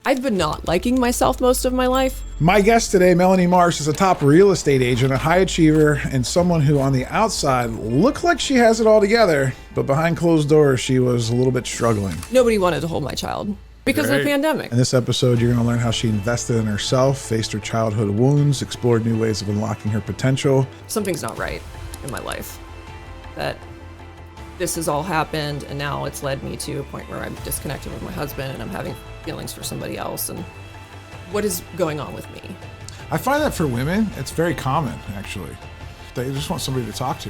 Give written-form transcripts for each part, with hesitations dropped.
I've been not liking myself most of my life. My guest today, Melanie Marsh, is a top real estate agent, a high achiever, and someone who on the outside looked like she has it all together, but behind closed doors, she was a little bit struggling. Nobody wanted to hold my child because of the pandemic. In this episode, you're going to learn how she invested in herself, faced her childhood wounds, explored new ways of unlocking her potential. Something's not right in my life. That this has all happened, and now it's led me to a point where I'm disconnected with my husband and I'm having feelings for somebody else. And what is going on with me? I find that for women, it's very common, actually. They just want somebody to talk to.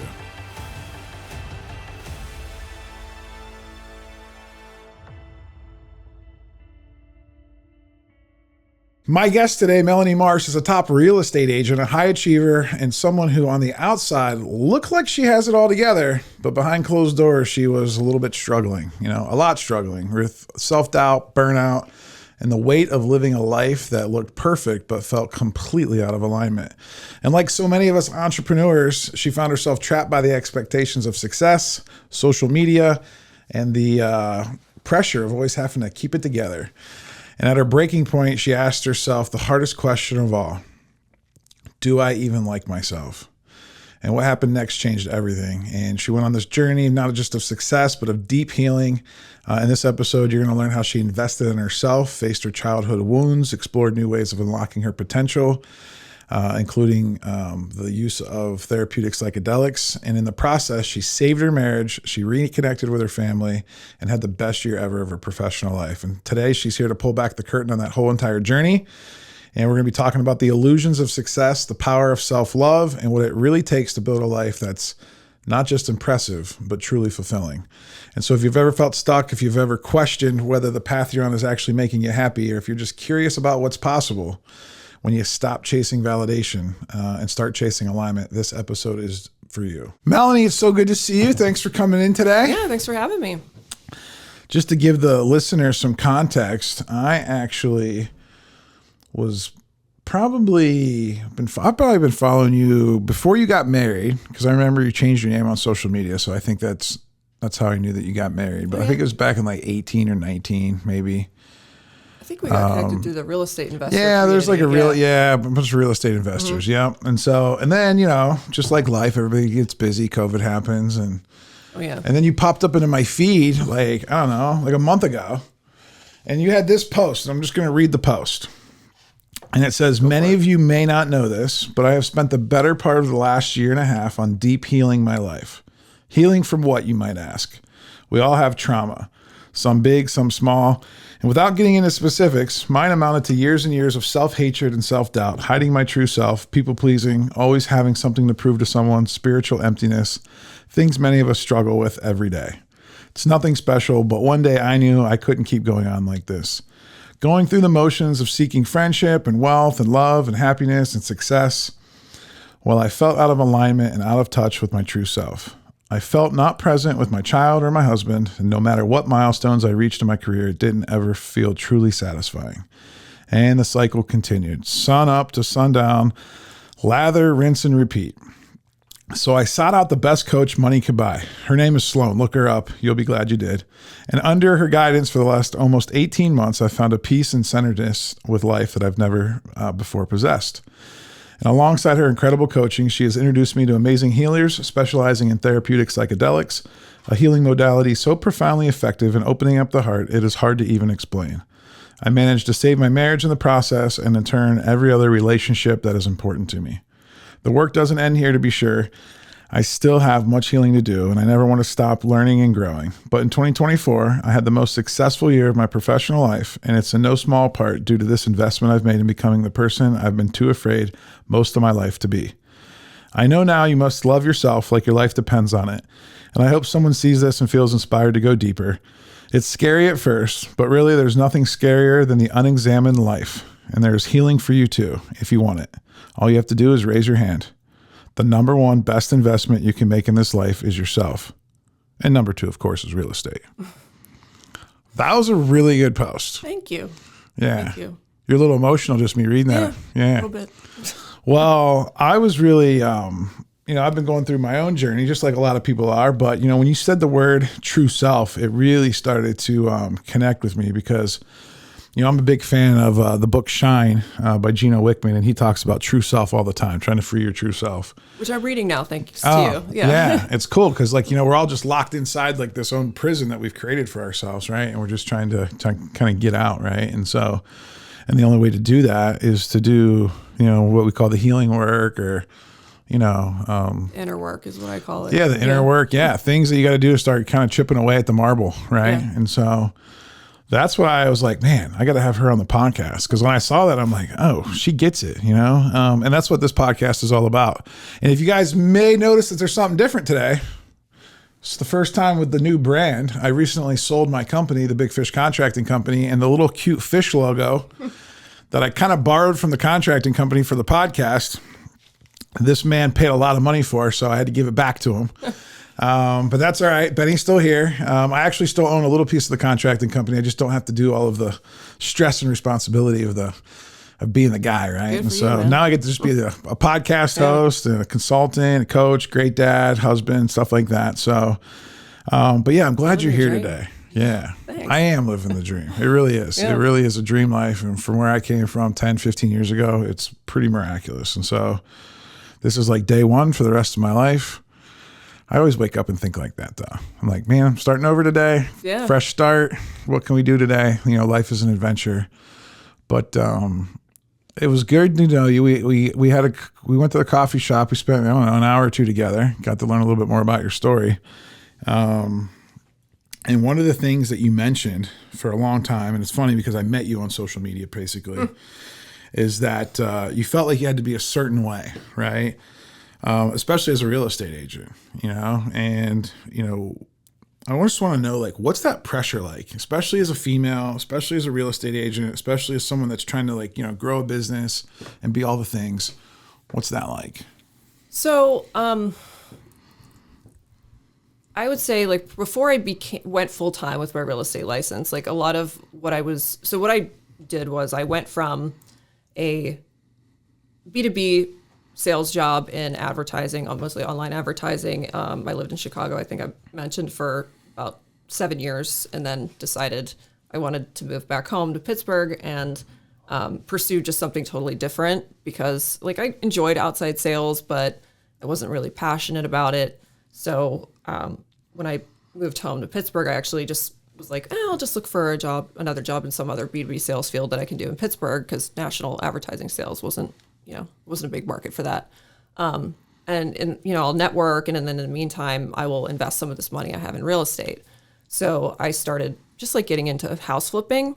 My guest today, Melanie Marsh, is a top real estate agent, a high achiever, and someone who on the outside looked like she has it all together, but behind closed doors, she was a little bit struggling, a lot struggling with self-doubt, burnout, and the weight of living a life that looked perfect but felt completely out of alignment. And like so many of us entrepreneurs, she found herself trapped by the expectations of success, social media, and the pressure of always having to keep it together. And at her breaking point, she asked herself the hardest question of all: do I even like myself? And what happened next changed everything. And she went on this journey, not just of success, but of deep healing. In this episode, you're going to learn how she invested in herself, faced her childhood wounds, explored new ways of unlocking her potential, including the use of therapeutic psychedelics. And in the process, she saved her marriage, she reconnected with her family, and had the best year ever of her professional life. And today, she's here to pull back the curtain on that whole entire journey. And we're going to be talking about the illusions of success, the power of self-love, and what it really takes to build a life that's not just impressive, but truly fulfilling. And so if you've ever felt stuck, if you've ever questioned whether the path you're on is actually making you happy, or if you're just curious about what's possible when you stop chasing validation and start chasing alignment, this episode is for you. Melanie, it's so good to see you. Thanks for coming in today. Yeah, thanks for having me. Just to give the listeners some context, I actually was I've probably been following you before you got married, because I remember you changed your name on social media. So I think that's how I knew that you got married. But I think it was back in like 18 or 19, maybe. I think we got connected through the real estate investor community. There's like a bunch of real estate investors. Mm-hmm. Yeah. And then, just like life, everybody gets busy. COVID happens. And then you popped up into my feed, like a month ago. And you had this post. And I'm just going to read the post. And it says, many of you may not know this, but I have spent the better part of the last year and a half on deep healing my life. Healing from what, you might ask? We all have trauma, some big, some small. And without getting into specifics, mine amounted to years and years of self-hatred and self-doubt, hiding my true self, people-pleasing, always having something to prove to someone, spiritual emptiness, things many of us struggle with every day. It's nothing special, but one day I knew I couldn't keep going on like this. Going through the motions of seeking friendship and wealth and love and happiness and success, well, I felt out of alignment and out of touch with my true self. I felt not present with my child or my husband, and no matter what milestones I reached in my career, it didn't ever feel truly satisfying. And the cycle continued, sun up to sundown, lather, rinse, and repeat. So I sought out the best coach money could buy. Her name is Sloan. Look her up. You'll be glad you did. And under her guidance for the last almost 18 months, I found a peace and centeredness with life that I've never before possessed. And alongside her incredible coaching, she has introduced me to amazing healers specializing in therapeutic psychedelics, a healing modality so profoundly effective in opening up the heart, it is hard to even explain. I managed to save my marriage in the process, and in turn, every other relationship that is important to me. The work doesn't end here, to be sure. I still have much healing to do, and I never want to stop learning and growing. But in 2024, I had the most successful year of my professional life, and it's in no small part due to this investment I've made in becoming the person I've been too afraid most of my life to be. I know now you must love yourself like your life depends on it, and I hope someone sees this and feels inspired to go deeper. It's scary at first, but really there's nothing scarier than the unexamined life, and there's healing for you too, if you want it. All you have to do is raise your hand. The number one best investment you can make in this life is yourself. And number two, of course, is real estate. That was a really good post. Thank you. Yeah. Thank you. You're a little emotional just me reading that. Yeah. A little bit. Well, I was really, I've been going through my own journey, just like a lot of people are. But, when you said the word true self, it really started to connect with me because I'm a big fan of the book Shine by Gino Wickman, and he talks about true self all the time, trying to free your true self. Which I'm reading now, thanks to you. Yeah, it's cool because we're all just locked inside like this own prison that we've created for ourselves, right? And we're just trying to kind of get out, right? And the only way to do that is to do, what we call the healing work, or inner work is what I call it. Yeah, the inner work. Yeah, things that you got to do to start kind of chipping away at the marble, right? Yeah. And so that's why I was like, man, I got to have her on the podcast, because when I saw that, I'm like, oh, she gets it, and that's what this podcast is all about. And if you guys may notice that there's something different today, it's the first time with the new brand. I recently sold my company, the Big Fish Contracting Company, and the little cute fish logo that I kind of borrowed from the contracting company for the podcast. This man paid a lot of money for, so I had to give it back to him. But that's all right. Benny's still here. I actually still own a little piece of the contracting company. I just don't have to do all of the stress and responsibility of being the guy, right? And so now I get to just be a podcast host, and a consultant, a coach, great dad, husband, stuff like that. So, but yeah, I'm glad you're here today. Yeah, thanks. I am living the dream. It really is. Yeah. It really is a dream life. And from where I came from 10, 15 years ago, it's pretty miraculous. And so this is like day one for the rest of my life. I always wake up and think like that, though. I'm like, man, I'm starting over today. Yeah. Fresh start. What can we do today? Life is an adventure. But it was good to know you. We went to the coffee shop. We spent an hour or two together. Got to learn a little bit more about your story. And one of the things that you mentioned for a long time, and it's funny because I met you on social media basically, is that you felt like you had to be a certain way, right? Especially as a real estate agent, and, I just want to know, like, what's that pressure like, especially as a female, especially as a real estate agent, especially as someone that's trying to grow a business and be all the things. What's that like? So, I would say, like, before I went full time with my real estate license, like, a lot of what I did was I went from a B2B sales job in advertising, mostly online advertising. I lived in Chicago, I think I mentioned, for about 7 years, and then decided I wanted to move back home to Pittsburgh and pursue just something totally different, because I enjoyed outside sales, but I wasn't really passionate about it. So when I moved home to Pittsburgh, I actually just was like, I'll just look for another job in some other B2B sales field that I can do in Pittsburgh, because national advertising sales wasn't a big market for that. And I'll network, and then in the meantime, I will invest some of this money I have in real estate. So I started just getting into house flipping,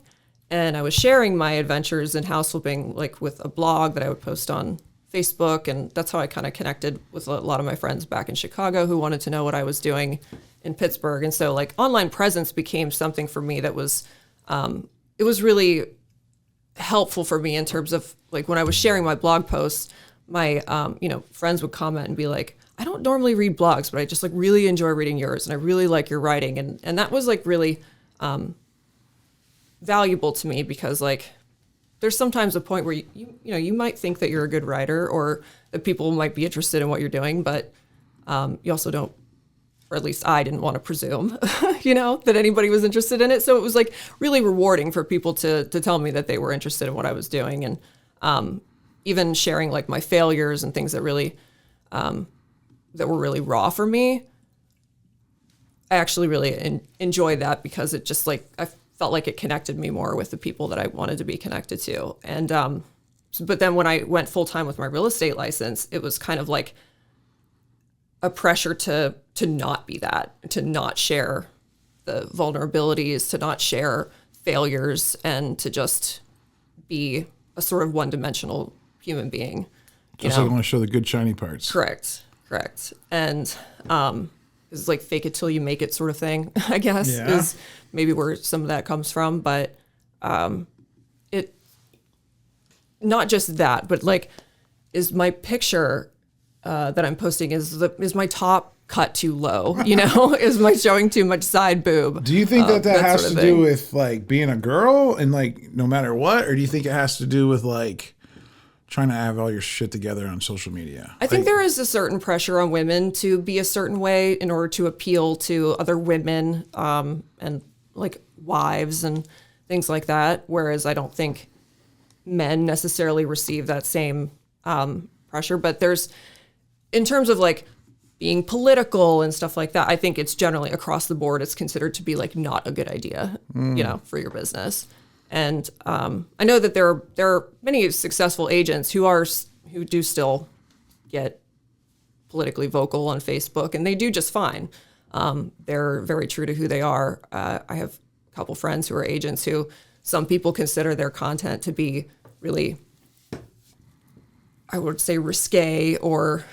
and I was sharing my adventures in house flipping, with a blog that I would post on Facebook. And that's how I kind of connected with a lot of my friends back in Chicago who wanted to know what I was doing in Pittsburgh. And so online presence became something for me that was, it was really helpful for me in terms of when I was sharing my blog posts, my friends would comment and be like, I don't normally read blogs, but I just really enjoy reading yours, and I really like your writing. And that was really valuable to me, because there's sometimes a point where you might think that you're a good writer, or that people might be interested in what you're doing, but you also don't, or at least I didn't want to presume, that anybody was interested in it. So it was really rewarding for people to tell me that they were interested in what I was doing. And even sharing my failures and things that really, that were really raw for me. I actually really enjoyed that, because it just I felt like it connected me more with the people that I wanted to be connected to. And, but then when I went full time with my real estate license, it was kind of a pressure to not be that, to not share the vulnerabilities, to not share failures, and to just be a sort of one-dimensional human being. Just want to show the good shiny parts. Correct. And it's fake it till you make it sort of thing, I guess, is maybe where some of that comes from. But it, not just that, but is my picture that I'm posting, is my top cut too low, is my showing too much side boob? Do you think that has to do with being a girl and no matter what, or do you think it has to do with trying to have all your shit together on social media? I think there is a certain pressure on women to be a certain way in order to appeal to other women, and wives and things like that. Whereas I don't think men necessarily receive that same pressure. But there's, in terms of like being political and stuff like that, I think it's generally across the board, it's considered to be like not a good idea, you know, for your business. And I know that there are many successful agents who do still get politically vocal on Facebook, and they do just fine. They're very true to who they are. I have a couple friends who are agents who some people consider their content to be really, I would say, risque or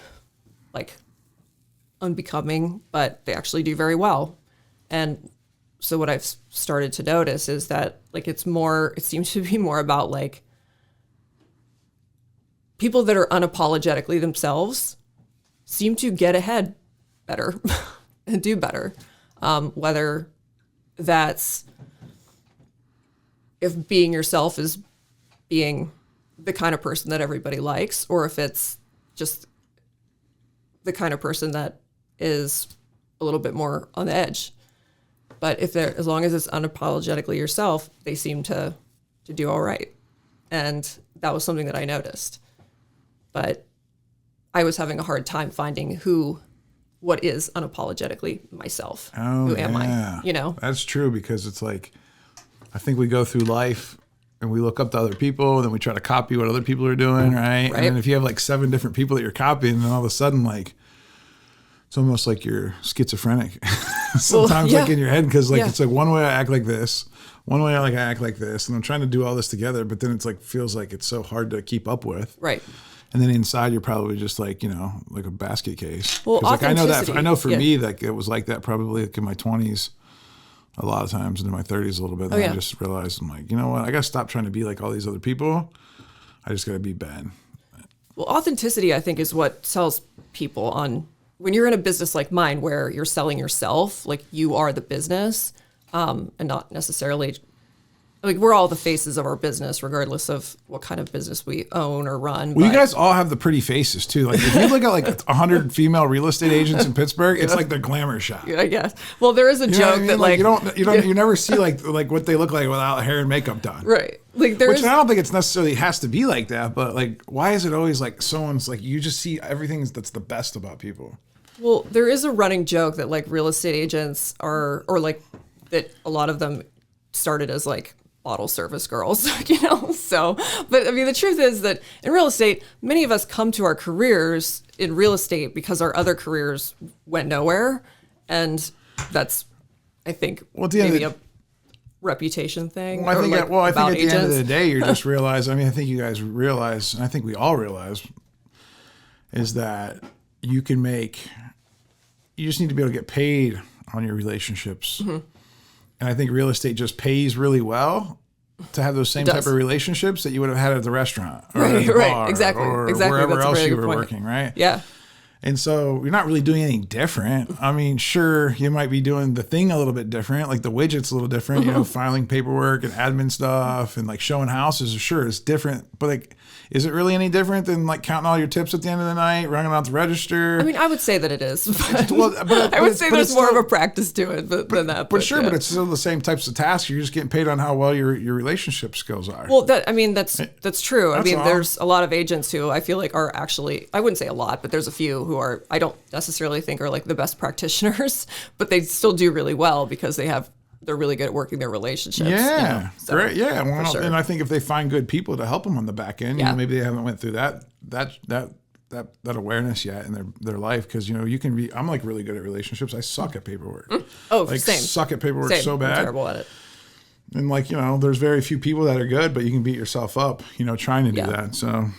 like unbecoming, but they actually do very well. And so what I've started to notice is that like it seems to be more about like people that are unapologetically themselves seem to get ahead better and do better. Whether that's if being yourself is being the kind of person that everybody likes, or if it's just the kind of person that is a little bit more on the edge. But as long as it's unapologetically yourself, they seem to do all right. And that was something that I noticed. But I was having a hard time finding what is unapologetically myself. Oh, who am I? You know? That's true, because it's like, I think we go through life and we look up to other people, and then we try to copy what other people are doing, right? And then if you have like 7 different people that you're copying, then all of a sudden, like, it's almost like you're schizophrenic sometimes, like in your head, because like it's like one way I act like this, one way I act like this, and I'm trying to do all this together, but then it's like feels like it's so hard to keep up with. Right. And then inside you're probably just like, you know, like a basket case. Well, like I know for me, yeah. like it was like that probably like in my 20s a lot of times, and in my 30s a little bit. And I just realized, I'm like, you know what? I got to stop trying to be like all these other people. I just got to be Ben. Well, authenticity, I think, is what sells people on when you're in a business like mine, where you're selling yourself, like you are the business, and not necessarily like we're all the faces of our business, regardless of what kind of business we own or run. Well, you guys all have the pretty faces too. Like if you look at like 100 female real estate agents in Pittsburgh, it's like the glamour shot. Yeah, I guess. Well, there is a joke that like you never see like what they look like without hair and makeup done. Right. Like Which I don't think it's necessarily has to be like that, but like why is it always like someone's like you just see everything that's the best about people? Well, there is a running joke that like real estate agents or like that a lot of them started as like bottle service girls, you know? So, but I mean, the truth is that in real estate, many of us come to our careers in real estate because our other careers went nowhere. And that's, I think, maybe a reputation thing. Well, I think at the end of the day, you're just realize, I mean, I think you guys realize, and I think we all realize, is that you just need to be able to get paid on your relationships. Mm-hmm. And I think real estate just pays really well to have those same type of relationships that you would have had at the restaurant or at the bar exactly. or That's wherever a else very you good were point. working, right? Yeah. And so you're not really doing anything different. I mean, sure, you might be doing the thing a little bit different, like the widget's a little different, you know, filing paperwork and admin stuff and like showing houses. Sure, it's different, but like, is it really any different than like counting all your tips at the end of the night, running out the register? I mean, I would say that it is. But I would say there's more of a practice to it than that. But it's still the same types of tasks. You're just getting paid on how well your relationship skills are. Well, that's true. I mean, there's a lot of agents who I feel like are actually, I wouldn't say a lot, but there's a few who are, I don't necessarily think are like the best practitioners, but they still do really well because they're really good at working their relationships. Yeah, you know? So, great. Yeah, well, sure. And I think if they find good people to help them on the back end, you know, maybe they haven't went through that awareness yet in their life, because you know you can be. I'm like really good at relationships. I suck at paperwork. Oh, like same. Suck at paperwork Same. so bad. I'm terrible at it. And like, you know, there's very few people that are good, but you can beat yourself up, you know, trying to do that. So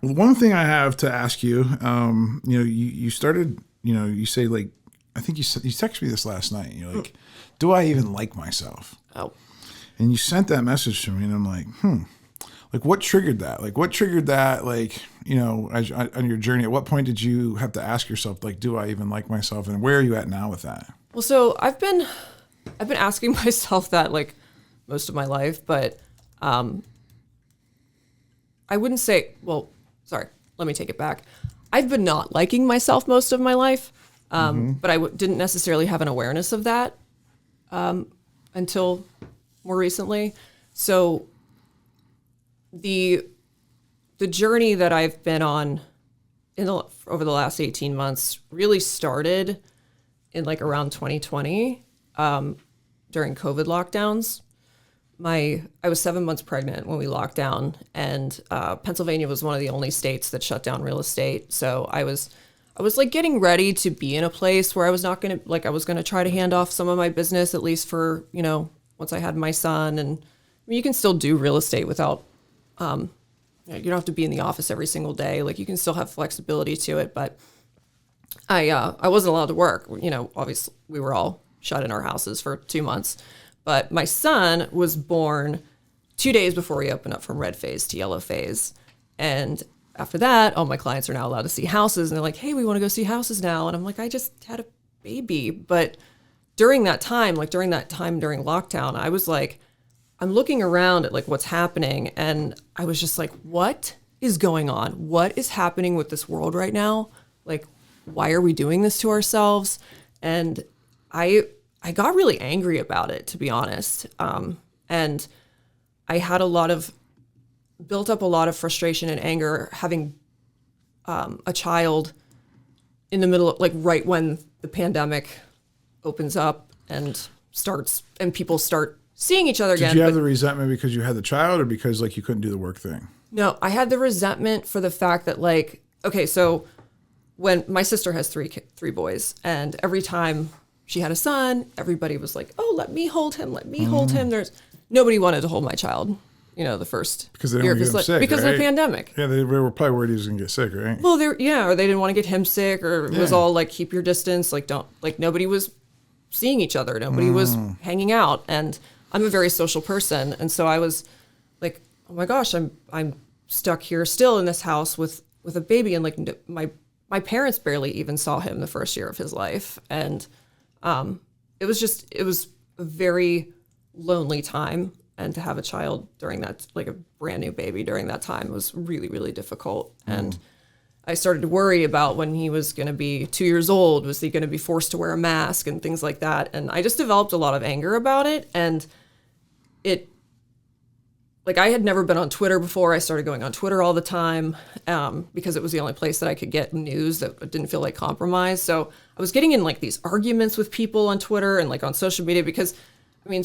one thing I have to ask you, you know, you started, you know, you say like, I think you texted me this last night. You're like, do I even like myself? Oh. And you sent that message to me, and I'm like, like what triggered that? Like what triggered that? Like, you know, on your journey, at what point did you have to ask yourself, like, do I even like myself? And where are you at now with that? Well, so I've been asking myself that like most of my life, but I wouldn't say, well, sorry, let me take it back. I've been not liking myself most of my life, but I didn't necessarily have an awareness of that until more recently. So the journey that I've been on over the last 18 months really started in like around 2020 during COVID lockdowns. I was 7 months pregnant when we locked down, and Pennsylvania was one of the only states that shut down real estate. So I was like getting ready to be in a place where I was not going to, like, I was going to try to hand off some of my business, at least for, once I had my son. And I mean, you can still do real estate without, you don't have to be in the office every single day. Like, you can still have flexibility to it. But I wasn't allowed to work. Obviously we were all shut in our houses for 2 months. But my son was born 2 days before we opened up from red phase to yellow phase. And after that, all my clients are now allowed to see houses. And they're like, hey, we want to go see houses now. And I'm like, I just had a baby. But during that time during lockdown, I was like, I'm looking around at like what's happening. And I was just like, what is going on? What is happening with this world right now? Like, why are we doing this to ourselves? And I got really angry about it, to be honest. And I had built up a lot of frustration and anger having a child in the middle of, like, right when the pandemic opens up and people start seeing each other again. Did you have the resentment because you had the child, or because like you couldn't do the work thing? No, I had the resentment for the fact that, like, okay, so when my sister has three boys, and every time she had a son, everybody was like, oh, let me hold him. Nobody wanted to hold my child, the first because they didn't want to get him sick, because right? of the pandemic. Yeah, they were probably worried he was going to get sick, right? Well, or they didn't want to get him sick, or it was all like, keep your distance. Like, nobody was seeing each other. Nobody was hanging out. And I'm a very social person. And so I was like, oh my gosh, I'm stuck here still in this house with a baby. And like my parents barely even saw him the first year of his life. And it was a very lonely time, and to have a child during that, like a brand new baby during that time, was really, really difficult. And I started to worry about when he was going to be 2 years old, was he going to be forced to wear a mask and things like that. And I just developed a lot of anger about it. And I had never been on Twitter before. I started going on Twitter all the time because it was the only place that I could get news that didn't feel like compromise. So I was getting in like these arguments with people on Twitter and like on social media because, I mean,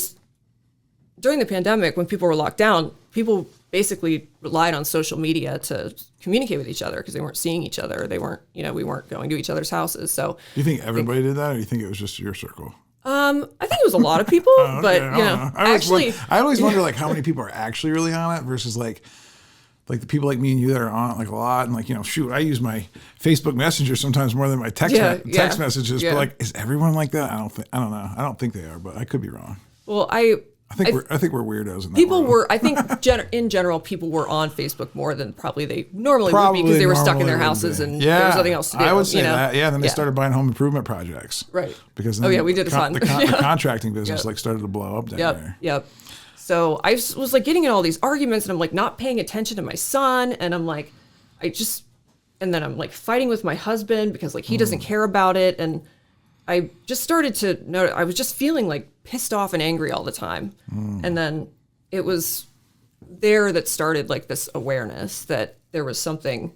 during the pandemic, when people were locked down, people basically relied on social media to communicate with each other because they weren't seeing each other. They weren't, we weren't going to each other's houses. So do you think everybody did that, or do you think it was just your circle? I think it was a lot of people, but I always wonder like how many people are actually really on it versus like the people like me and you that are on it like a lot. And like, shoot, I use my Facebook Messenger sometimes more than my text messages. Yeah. But like, is everyone like that? I don't know. I don't think they are, but I could be wrong. Well, I think we're weirdos in that people world. were, I think in general, people were on Facebook more than probably they normally would be because they were stuck in their houses and there was nothing else to do. I would say that. Yeah. Then they started buying home improvement projects. Right. Because we did a ton. The contracting business like started to blow up down there. Yep. So I was like getting in all these arguments, and I'm like not paying attention to my son, and I'm like, and then I'm like fighting with my husband because like he doesn't care about it, and I just started to notice I was just feeling like pissed off and angry all the time. And then it was there that started like this awareness that there was something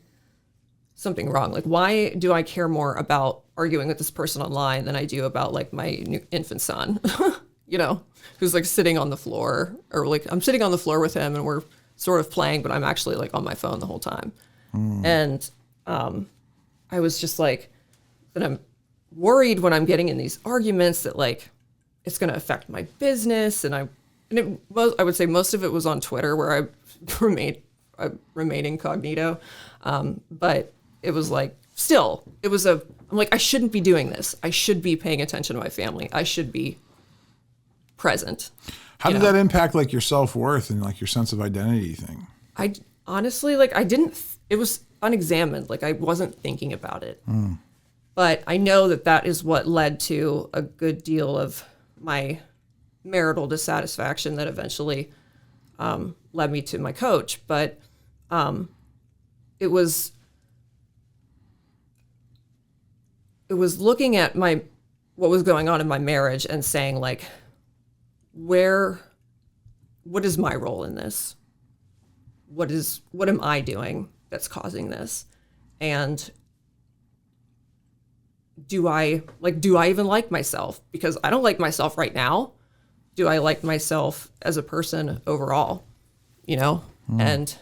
wrong. Like, why do I care more about arguing with this person online than I do about like my new infant son, who's like sitting on the floor, or like I'm sitting on the floor with him and we're sort of playing, but I'm actually like on my phone the whole time. And I was just like, that I'm worried when I'm getting in these arguments that like it's going to affect my business. And I would say most of it was on Twitter, where I remain incognito. But it was like, still, I'm like, I shouldn't be doing this. I should be paying attention to my family. I should be present. How did that impact like your self-worth and like your sense of identity thing? I honestly, like, it was unexamined. Like, I wasn't thinking about it. But I know that is what led to a good deal of my marital dissatisfaction that eventually led me to my coach. But it was looking at what was going on in my marriage and saying like, where what is my role in this? What am I doing that's causing this? And do I even like myself? Because I don't like myself right now. Do I like myself as a person overall? And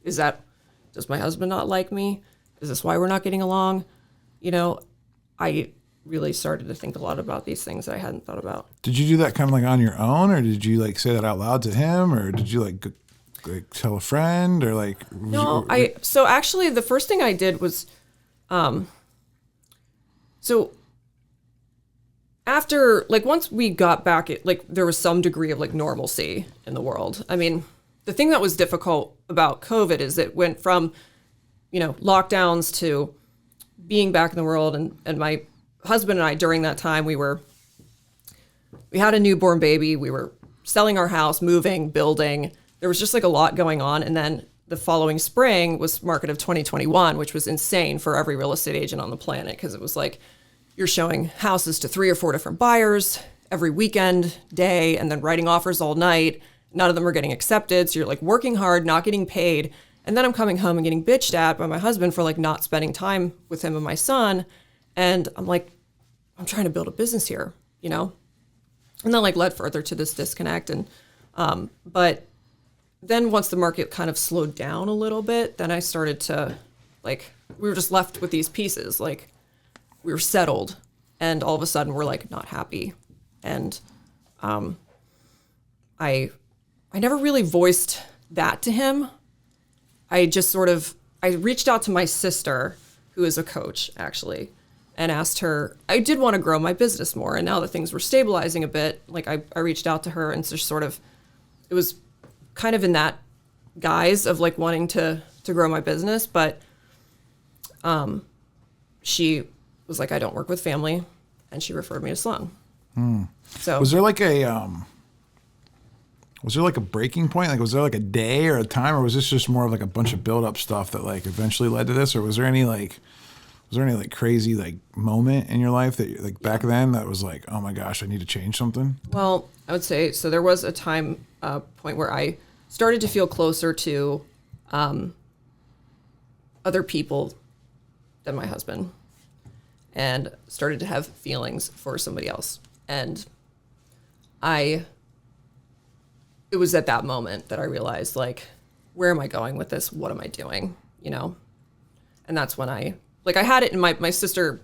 does my husband not like me? Is this why we're not getting along? I really started to think a lot about these things that I hadn't thought about. Did you do that kind of like on your own, or did you like say that out loud to him, or did you like tell a friend, or like? No, so actually the first thing I did was, so after, like, once we got back, there was some degree of like normalcy in the world. I mean, the thing that was difficult about COVID is it went from, lockdowns to being back in the world. And my husband and I, during that time, we had a newborn baby. We were selling our house, moving, building. There was just like a lot going on. And then the following spring was market of 2021, which was insane for every real estate agent on the planet, because it was like you're showing houses to 3 or 4 different buyers every weekend, day, and then writing offers all night. None of them are getting accepted. So you're like working hard, not getting paid. And then I'm coming home and getting bitched at by my husband for like not spending time with him and my son. And I'm like, I'm trying to build a business here, And that like led further to this disconnect. And, but then once the market kind of slowed down a little bit, then I started to like, we were just left with these pieces. Like we were settled, and all of a sudden we're like not happy. And, I never really voiced that to him. I just I reached out to my sister, who is a coach actually, and asked her, I did want to grow my business more. And now that things were stabilizing a bit, like I reached out to her, and just it was kind of in that guise of like wanting to grow my business. But she was like, I don't work with family, and she referred me to Sloan. So was there like a breaking point? Like, was there like a day or a time, or was this just more of like a bunch of build up stuff that like eventually led to this? Or was there any crazy like moment in your life that like back then that was like, oh my gosh, I need to change something? Well, I would say, so there was a time point where I started to feel closer to other people than my husband, and started to have feelings for somebody else. And it was at that moment that I realized, like, where am I going with this? What am I doing? And that's when I had it in my sister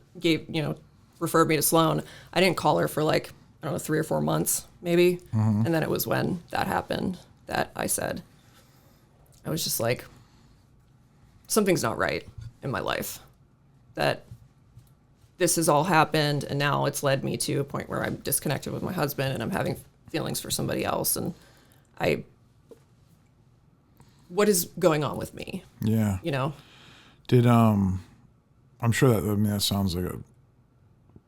referred me to Sloan. I didn't call her for like, I don't know, 3 or 4 months maybe. Mm-hmm. And then it was when that happened that I was just like, something's not right in my life, that this has all happened. And now it's led me to a point where I'm disconnected with my husband, and I'm having feelings for somebody else. And what is going on with me? Yeah. Did, I'm sure that sounds like a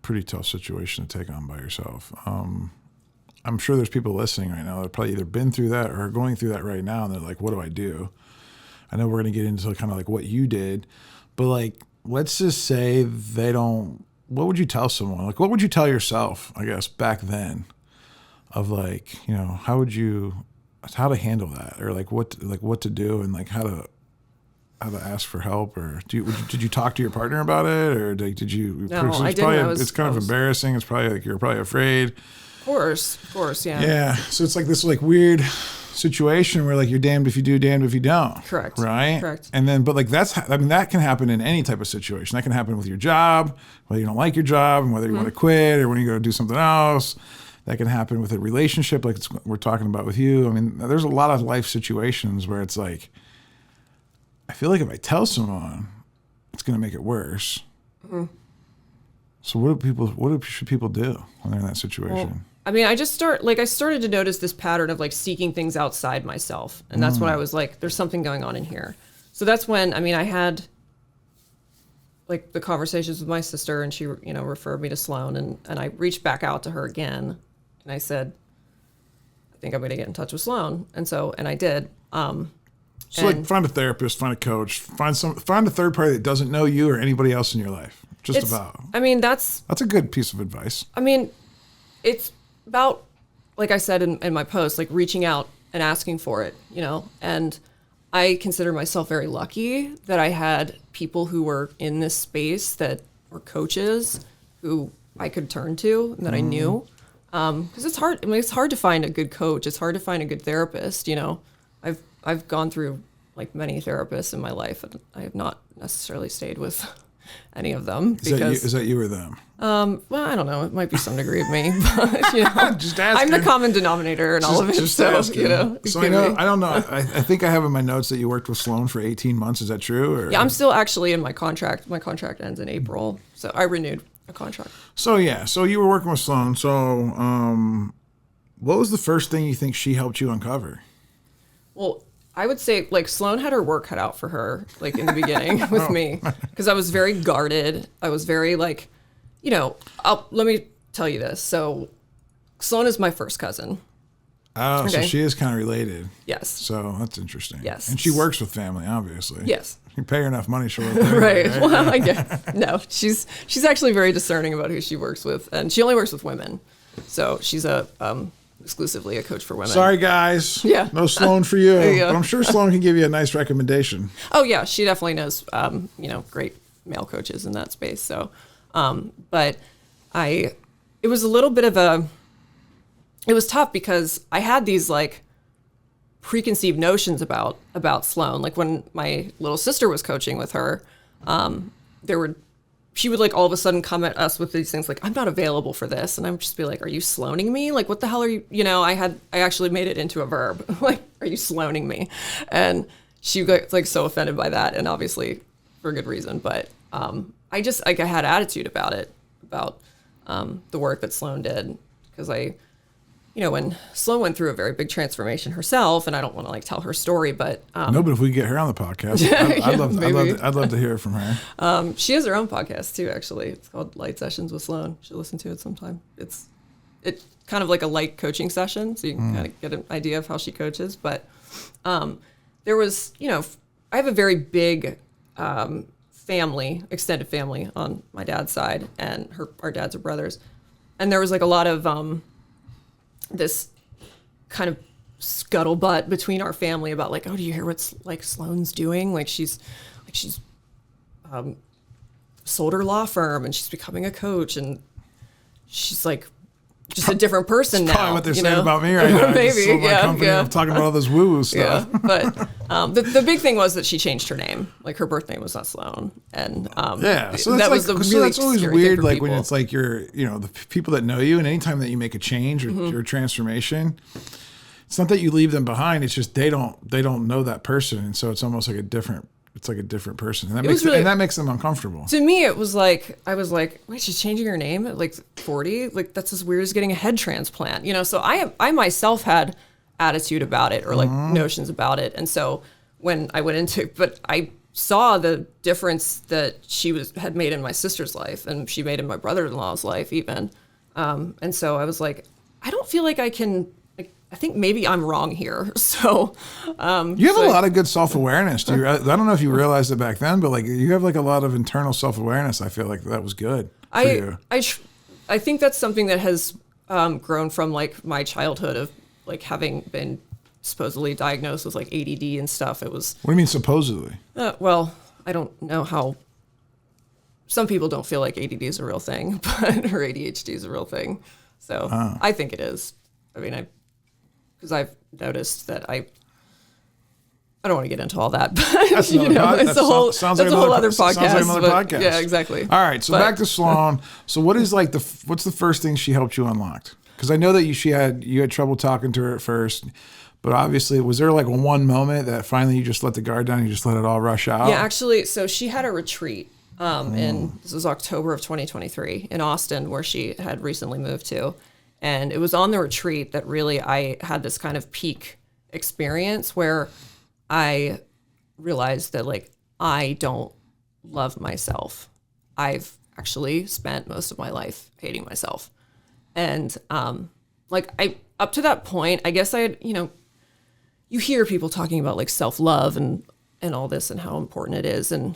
pretty tough situation to take on by yourself. I'm sure there's people listening right now that probably either been through that or are going through that right now. And they're like, what do I do? I know we're going to get into kind of like what you did, but like, let's just say what would you tell someone? Like, what would you tell yourself, I guess, back then of like, how to handle that, or like what to do, and like how to ask for help, or did you talk to your partner about it, or did you? No, I didn't. It's kind of embarrassing. It's probably like you're probably afraid. Of course, yeah. Yeah, so it's like this like weird situation where like you're damned if you do, damned if you don't. Correct. Right. Correct. And then, but like that can happen in any type of situation. That can happen with your job, whether you don't like your job, and whether you want to quit, or when you go to do something else. That can happen with a relationship, like we're talking about with you. I mean, there's a lot of life situations where it's like, I feel like if I tell someone, it's going to make it worse. Mm-hmm. So what should people do when they're in that situation? Well, I mean, I started to notice this pattern of like seeking things outside myself. And that's when I was like, there's something going on in here. So that's when, I had like the conversations with my sister, and she, referred me to Sloan, and I reached back out to her again. And I said, I think I'm going to get in touch with Sloan. And I did. So like find a therapist, find a coach, find a third party that doesn't know you or anybody else in your life. That's a good piece of advice. It's about, like I said in my post, like reaching out and asking for it, you know, and I consider myself very lucky that I had people who were in this space that were coaches who I could turn to and that I knew. Because it's hard. I mean, it's hard to find a good coach. It's hard to find a good therapist. You know, I've gone through like many therapists in my life, and I have not necessarily stayed with any of them. Is that you or them? Well, I don't know. It might be some degree of me, but you know, just asking. I'm the common denominator in all of it. Just so asking. You know, so I know. I don't know. I think I have in my notes that you worked with Sloan for 18 months. Is that true? Or? Yeah, I'm still actually in my contract. My contract ends in April, so I renewed a contract. So yeah, so you were working with Sloan. So what was the first thing you think she helped you uncover? Well, I would say like Sloan had her work cut out for her, like in the beginning with me, because I was very guarded. I was very like, you know, let me tell you this. So Sloan is my first cousin. Oh, okay. So she is kind of related. Yes. So that's interesting. Yes. And she works with family, obviously. Yes. You pay her enough money, she'll work with right. Well, I guess. No, she's actually very discerning about who she works with, and she only works with women. So she's exclusively a coach for women. Sorry, guys. Yeah. No Sloan for you. But I'm sure Sloan can give you a nice recommendation. Oh, yeah. She definitely knows, you know, great male coaches in that space. So, but it was a little bit of it was tough because I had these like preconceived notions about Sloan. Like when my little sister was coaching with her, she would like all of a sudden come at us with these things like, I'm not available for this. And I would just be like, are you Sloaning me? Like, what the hell are you, you know, I actually made it into a verb. Like, are you Sloaning me? And she got like so offended by that. And obviously for good reason. But I just, like I had attitude about it, about the work that Sloan did. Because you know, when Sloan went through a very big transformation herself, and I don't want to like tell her story, but no, but if we get her on the podcast, I'd love to hear it from her. She has her own podcast too, actually. It's called Light Sessions with Sloan. You should listen to it sometime. It's kind of like a light coaching session, so you can kind of get an idea of how she coaches. But there was, you know, I have a very big family, extended family on my dad's side, and our dads are brothers, and there was like a lot of this kind of scuttlebutt between our family about like, oh, do you hear what's like Sloan's doing? Like she's sold her law firm and she's becoming a coach and she's like just a different person now. Probably what they're saying about me right now. Maybe, I'm talking about all this woo-woo stuff. Yeah, but the big thing was that she changed her name. Like her birth name was not Sloan, and so that's that's always weird. Like when it's like the people that know you, and anytime that you make a change or your transformation, it's not that you leave them behind. It's just they don't know that person, and so it's almost like a different person, and that makes them uncomfortable. To me, it was like I was like, wait, she's changing her name at like 40? Like that's as weird as getting a head transplant, you know? So I myself had attitude about it or like notions about it, and so when I went into, but I saw the difference that she had made in my sister's life, and she made in my brother-in-law's life even, and so I was like, I don't feel like I can. I think maybe I'm wrong here. So you have a lot of good self-awareness. I don't know if you realized it back then, but like you have like a lot of internal self-awareness. I feel like that was good for you. I think that's something that has grown from like my childhood of like having been supposedly diagnosed with like ADD and stuff. It was. What do you mean supposedly? Well, I don't know how. Some people don't feel like ADD is a real thing, or ADHD is a real thing. So I think it is. I mean, because I've noticed that I don't want to get into all that, but it's a whole other podcast. Sounds like another podcast. Yeah, exactly. All right, so back to Sloan. So what is like what's the first thing she helped you unlock? Because I know that you had trouble talking to her at first, but obviously, was there like one moment that finally you just let the guard down, you just let it all rush out? Yeah, actually, so she had a retreat this was October of 2023 in Austin, where she had recently moved to. And it was on the retreat that really I had this kind of peak experience where I realized that like I don't love myself. I've actually spent most of my life hating myself. And like up to that point, I guess I had, you hear people talking about like self-love and all this and how important it is. And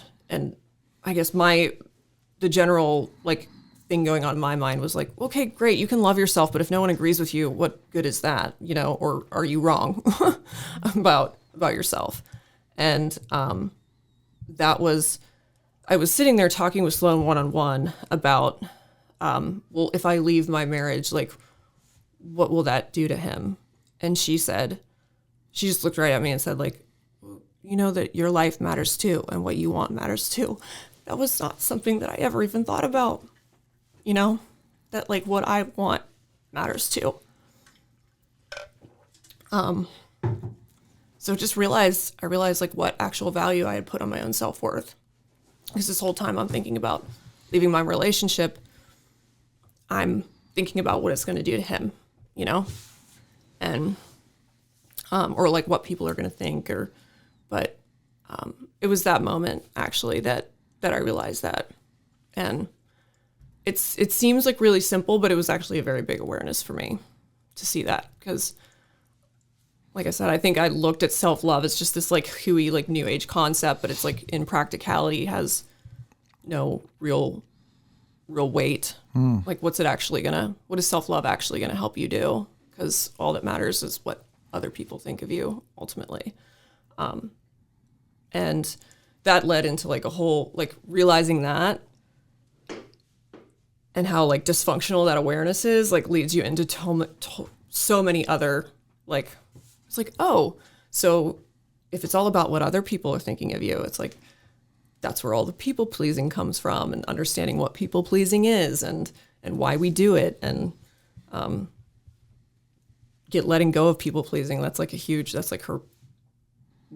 I guess the general like thing going on in my mind was like, okay, great, you can love yourself, but if no one agrees with you, what good is that? You know, or are you wrong about yourself? And I was sitting there talking with Sloan one-on-one about, well, if I leave my marriage, like, what will that do to him? And she just looked right at me and said, like, you know that your life matters too, and what you want matters too. That was not something that I ever even thought about, you know, that like what I want matters too. So I realized like what actual value I had put on my own self-worth. Because this whole time I'm thinking about leaving my relationship, I'm thinking about what it's going to do to him, you know, and, or like what people are going to think but it was that moment actually that I realized that. And it seems like really simple, but it was actually a very big awareness for me to see that. Because like I said, I think I looked at self-love as just this like hooey, like new age concept, but it's like in practicality has no real weight. Like what is self-love actually gonna help you do? Because all that matters is what other people think of you ultimately. And that led into like a whole, like realizing that and how like dysfunctional that awareness is, like leads you into so many other, like, it's like, oh, so if it's all about what other people are thinking of you, it's like, that's where all the people pleasing comes from, and understanding what people pleasing is and why we do it, and letting go of people pleasing. That's like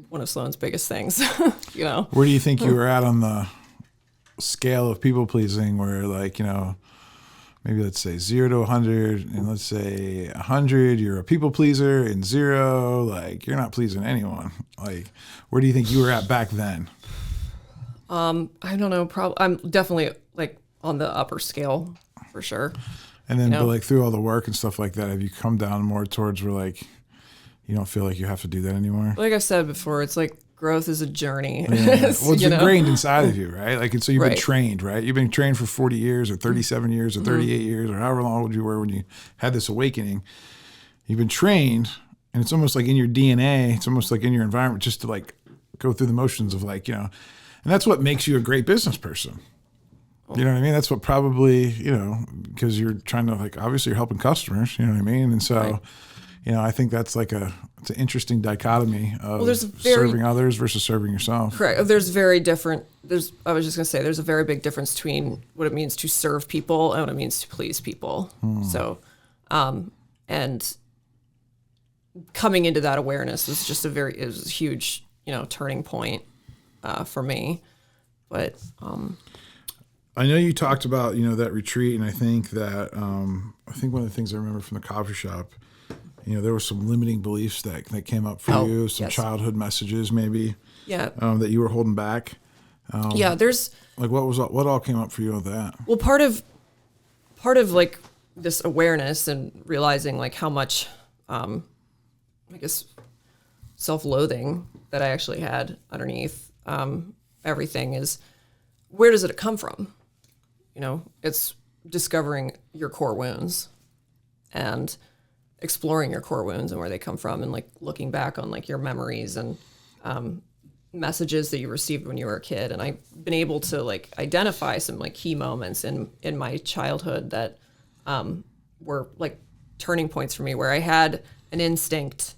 one of Sloan's biggest things, you know. Where do you think you were at on the scale of people pleasing, where like, you know, maybe let's say 0 to 100, and let's say 100, you're a people pleaser, and 0, like you're not pleasing anyone. Like, where do you think you were at back then? I don't know. I'm definitely like on the upper scale for sure. And then, but like through all the work and stuff like that, have you come down more towards where like you don't feel like you have to do that anymore? Like I said before, it's like growth is a journey. Yeah. Well, it's ingrained inside of you, right? Like, and so you've been trained, right? You've been trained for 40 years or 37 years or 38 years or however long old you were when you had this awakening. You've been trained, and it's almost like in your DNA. It's almost like in your environment, just to like go through the motions of like, you know, and that's what makes you a great business person. You know what I mean? That's what probably, you know, because you're trying to like, obviously you're helping customers, you know what I mean? And so, you know, I think that's like it's an interesting dichotomy of serving others versus serving yourself. Correct. I was just going to say, there's a very big difference between what it means to serve people and what it means to please people. So, and coming into that awareness was just it was a huge, you know, turning point for me. But, I know you talked about, you know, that retreat, and I think that one of the things I remember from the coffee shop, you know, there were some limiting beliefs that came up for you, some childhood messages maybe, that you were holding back. There's like what all came up for you with that? Well, part of like this awareness and realizing like how much, I guess, self-loathing that I actually had underneath everything is, where does it come from? You know, it's discovering your core wounds and exploring your core wounds and where they come from, and like looking back on like your memories and messages that you received when you were a kid. And I've been able to like identify some like key moments in my childhood that were like turning points for me, where I had an instinct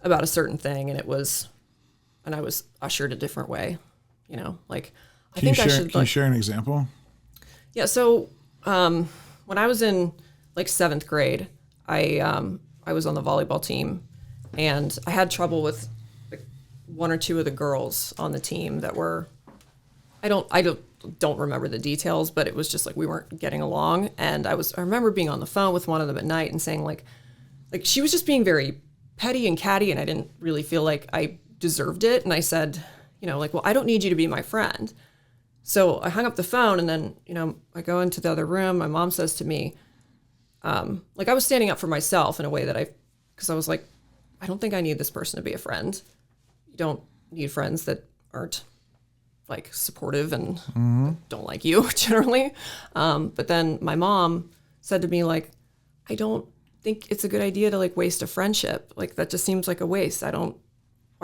about a certain thing, and I was ushered a different way, you know, like, Can you share an example? Yeah. So, when I was in like 7th grade, I was on the volleyball team, and I had trouble with like 1 or 2 of the girls on the team that were, I don't remember the details, but it was just like we weren't getting along. And I remember being on the phone with one of them at night and saying like she was just being very petty and catty, and I didn't really feel like I deserved it. And I said, you know, like, well, I don't need you to be my friend. So I hung up the phone, and then, you know, I go into the other room. My mom says to me, like I was standing up for myself in a way because I was like, I don't think I need this person to be a friend. You don't need friends that aren't like supportive and don't like you generally. But then my mom said to me, like, I don't think it's a good idea to like waste a friendship. Like that just seems like a waste. Why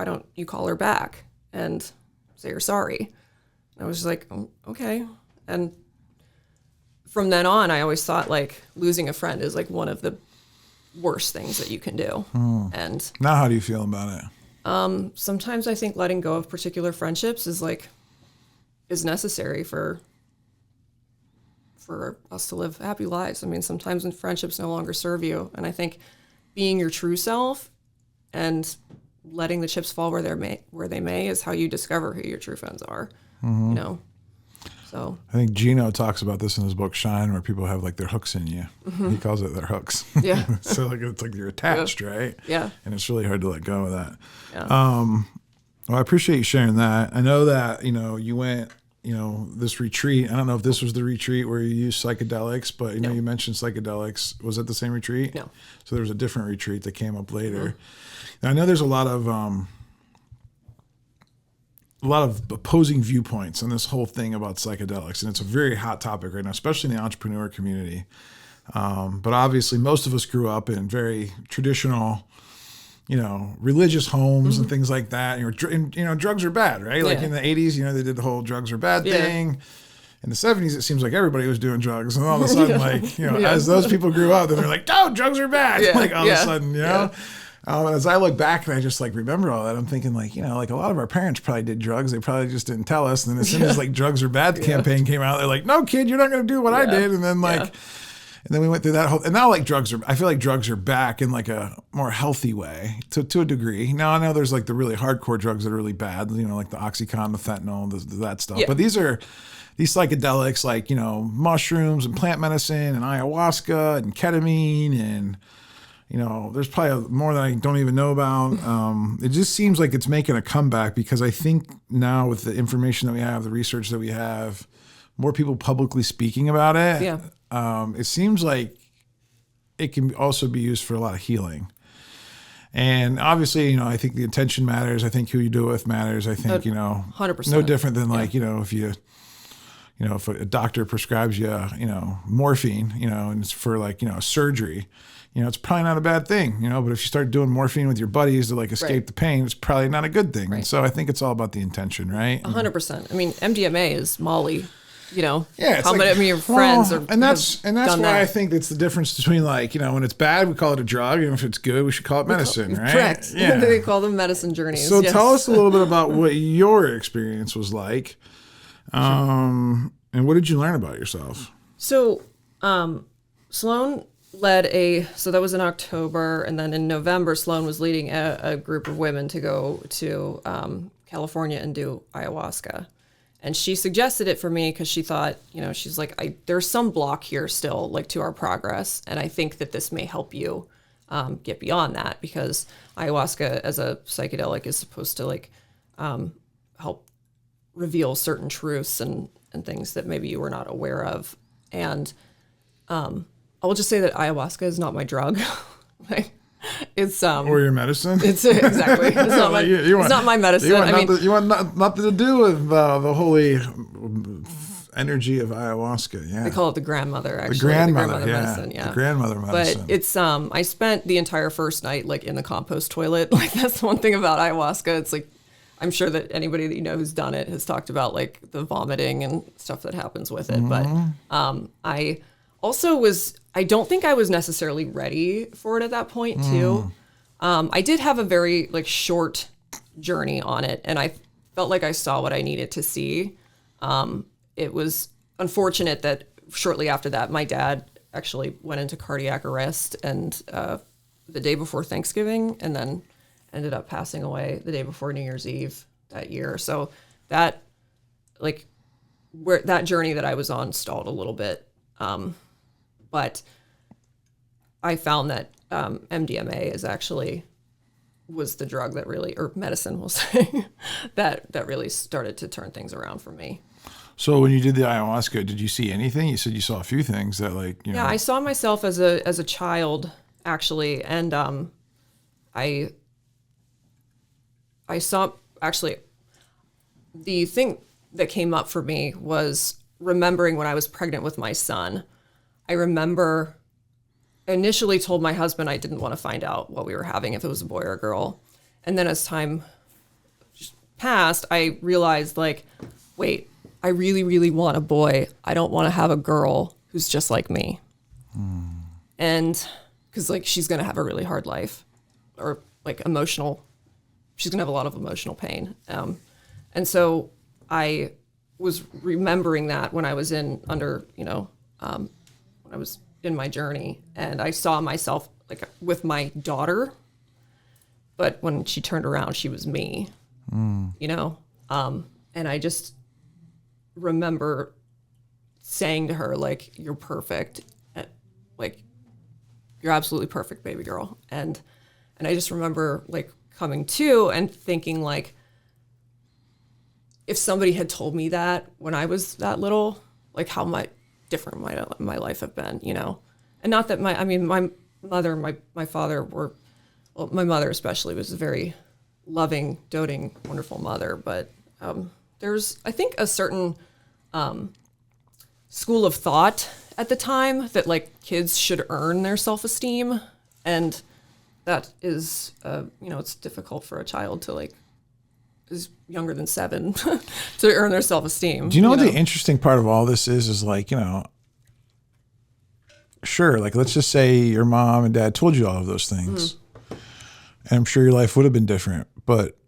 don't you call her back and say you're sorry? And I was just like, oh, okay. And from then on, I always thought like losing a friend is like one of the worst things that you can do. And now how do you feel about it? Sometimes I think letting go of particular friendships is necessary for us to live happy lives. I mean, sometimes when friendships no longer serve you, and I think being your true self and letting the chips fall where they may is how you discover who your true friends are. You know. So I think Gino talks about this in his book Shine, where people have like their hooks in you. He calls it their hooks. Yeah. So like it's like you're attached, right? Yeah. And it's really hard to let go of that. Yeah. Well, I appreciate you sharing that. I know that, you went, this retreat. I don't know if this was the retreat where you used psychedelics, but you mentioned psychedelics. Was it the same retreat? No. So there was a different retreat that came up later. Now, I know there's a lot of opposing viewpoints on this whole thing about psychedelics, and it's a very hot topic right now, especially in the entrepreneur community. But obviously, most of us grew up in very traditional, religious homes and things like that. Drugs are bad, right? Like in the 80s, they did the whole drugs are bad thing. In the 70s, it seems like everybody was doing drugs, and all of a sudden, as those people grew up, then they're like, "No, drugs are bad." Like all of a sudden, as I look back and I just like remember all that, I'm thinking like a lot of our parents probably did drugs. They probably just didn't tell us. And then as soon as like drugs are bad campaign came out, they're like, "No, kid, you're not going to do what I did." And then and then we went through that whole, and now like I feel like drugs are back in like a more healthy way to a degree. Now I know there's like the really hardcore drugs that are really bad, like the Oxycontin, the fentanyl, that stuff. But these psychedelics like, mushrooms and plant medicine and ayahuasca and ketamine and, there's probably more that I don't even know about. It just seems like it's making a comeback because I think now with the information that we have, the research that we have, more people publicly speaking about it. Yeah. It seems like it can also be used for a lot of healing. And obviously, I think the intention matters. I think who you do it with matters. I think, 100%. No different than like, if a doctor prescribes you, morphine, and it's for like, surgery, it's probably not a bad thing, but if you start doing morphine with your buddies to like escape the pain, it's probably not a good thing. Right. And so I think it's all about the intention, right? 100%. I mean, MDMA is Molly, it's how many of your friends are, and that's why I think it's the difference between like, when it's bad, we call it a drug. And if it's good, we should call it medicine, right? Correct. Yeah. They call them medicine journeys. So tell us a little bit about what your experience was like. And what did you learn about yourself? So, Sloan led so that was in October. And then in November, Sloan was leading a group of women to go to California and do ayahuasca. And she suggested it for me because she thought, she's like, there's some block here still, like to our progress. And I think that this may help you get beyond that because ayahuasca as a psychedelic is supposed to like help reveal certain truths and things that maybe you were not aware of. And I will just say that ayahuasca is not my drug. It's or your medicine. It's exactly. It's not my. It's not my medicine. You want nothing to do with the holy energy of ayahuasca. Yeah, they call it the grandmother. Actually, the grandmother medicine. Yeah, the grandmother medicine. But it's I spent the entire first night like in the compost toilet. Like that's one thing about ayahuasca. It's like I'm sure that anybody that who's done it has talked about like the vomiting and stuff that happens with it. Mm-hmm. But I also I don't think I was necessarily ready for it at that point too. I did have a very like short journey on it and I felt like I saw what I needed to see. It was unfortunate that shortly after that, my dad actually went into cardiac arrest and the day before Thanksgiving and then ended up passing away the day before New Year's Eve that year. So that that journey that I was on stalled a little bit. But I found that MDMA was the drug that really, or medicine we'll say, that really started to turn things around for me. So when you did the ayahuasca, did you see anything? You said you saw a few things that Yeah, I saw myself as a child actually. And I saw actually the thing, that came up for me was remembering when I was pregnant with my son. I remember initially told my husband I didn't want to find out what we were having, if it was a boy or a girl. And then as time passed, I realized, like, wait, I really, really want a boy. I don't want to have a girl who's just like me. And because, like, she's going to have a really hard life, or like she's going to have a lot of emotional pain. And so I was remembering that when I was when I was in my journey, and I saw myself like with my daughter, but when she turned around, she was me, and I just remember saying to her, like, you're perfect. Like, you're absolutely perfect, baby girl. And I just remember, like, coming to and thinking, like, if somebody had told me that when I was that little, like, how much different might my life have been, And not that my mother and my father were, well, my mother especially was a very loving, doting, wonderful mother. But there's, I think, a certain school of thought at the time that, like, kids should earn their self-esteem. And that is, it's difficult for a child to, like, is younger than 7 to earn their self-esteem. Do you know what the interesting part of all this is like, sure, like, let's just say your mom and dad told you all of those things. And I'm sure your life would have been different, but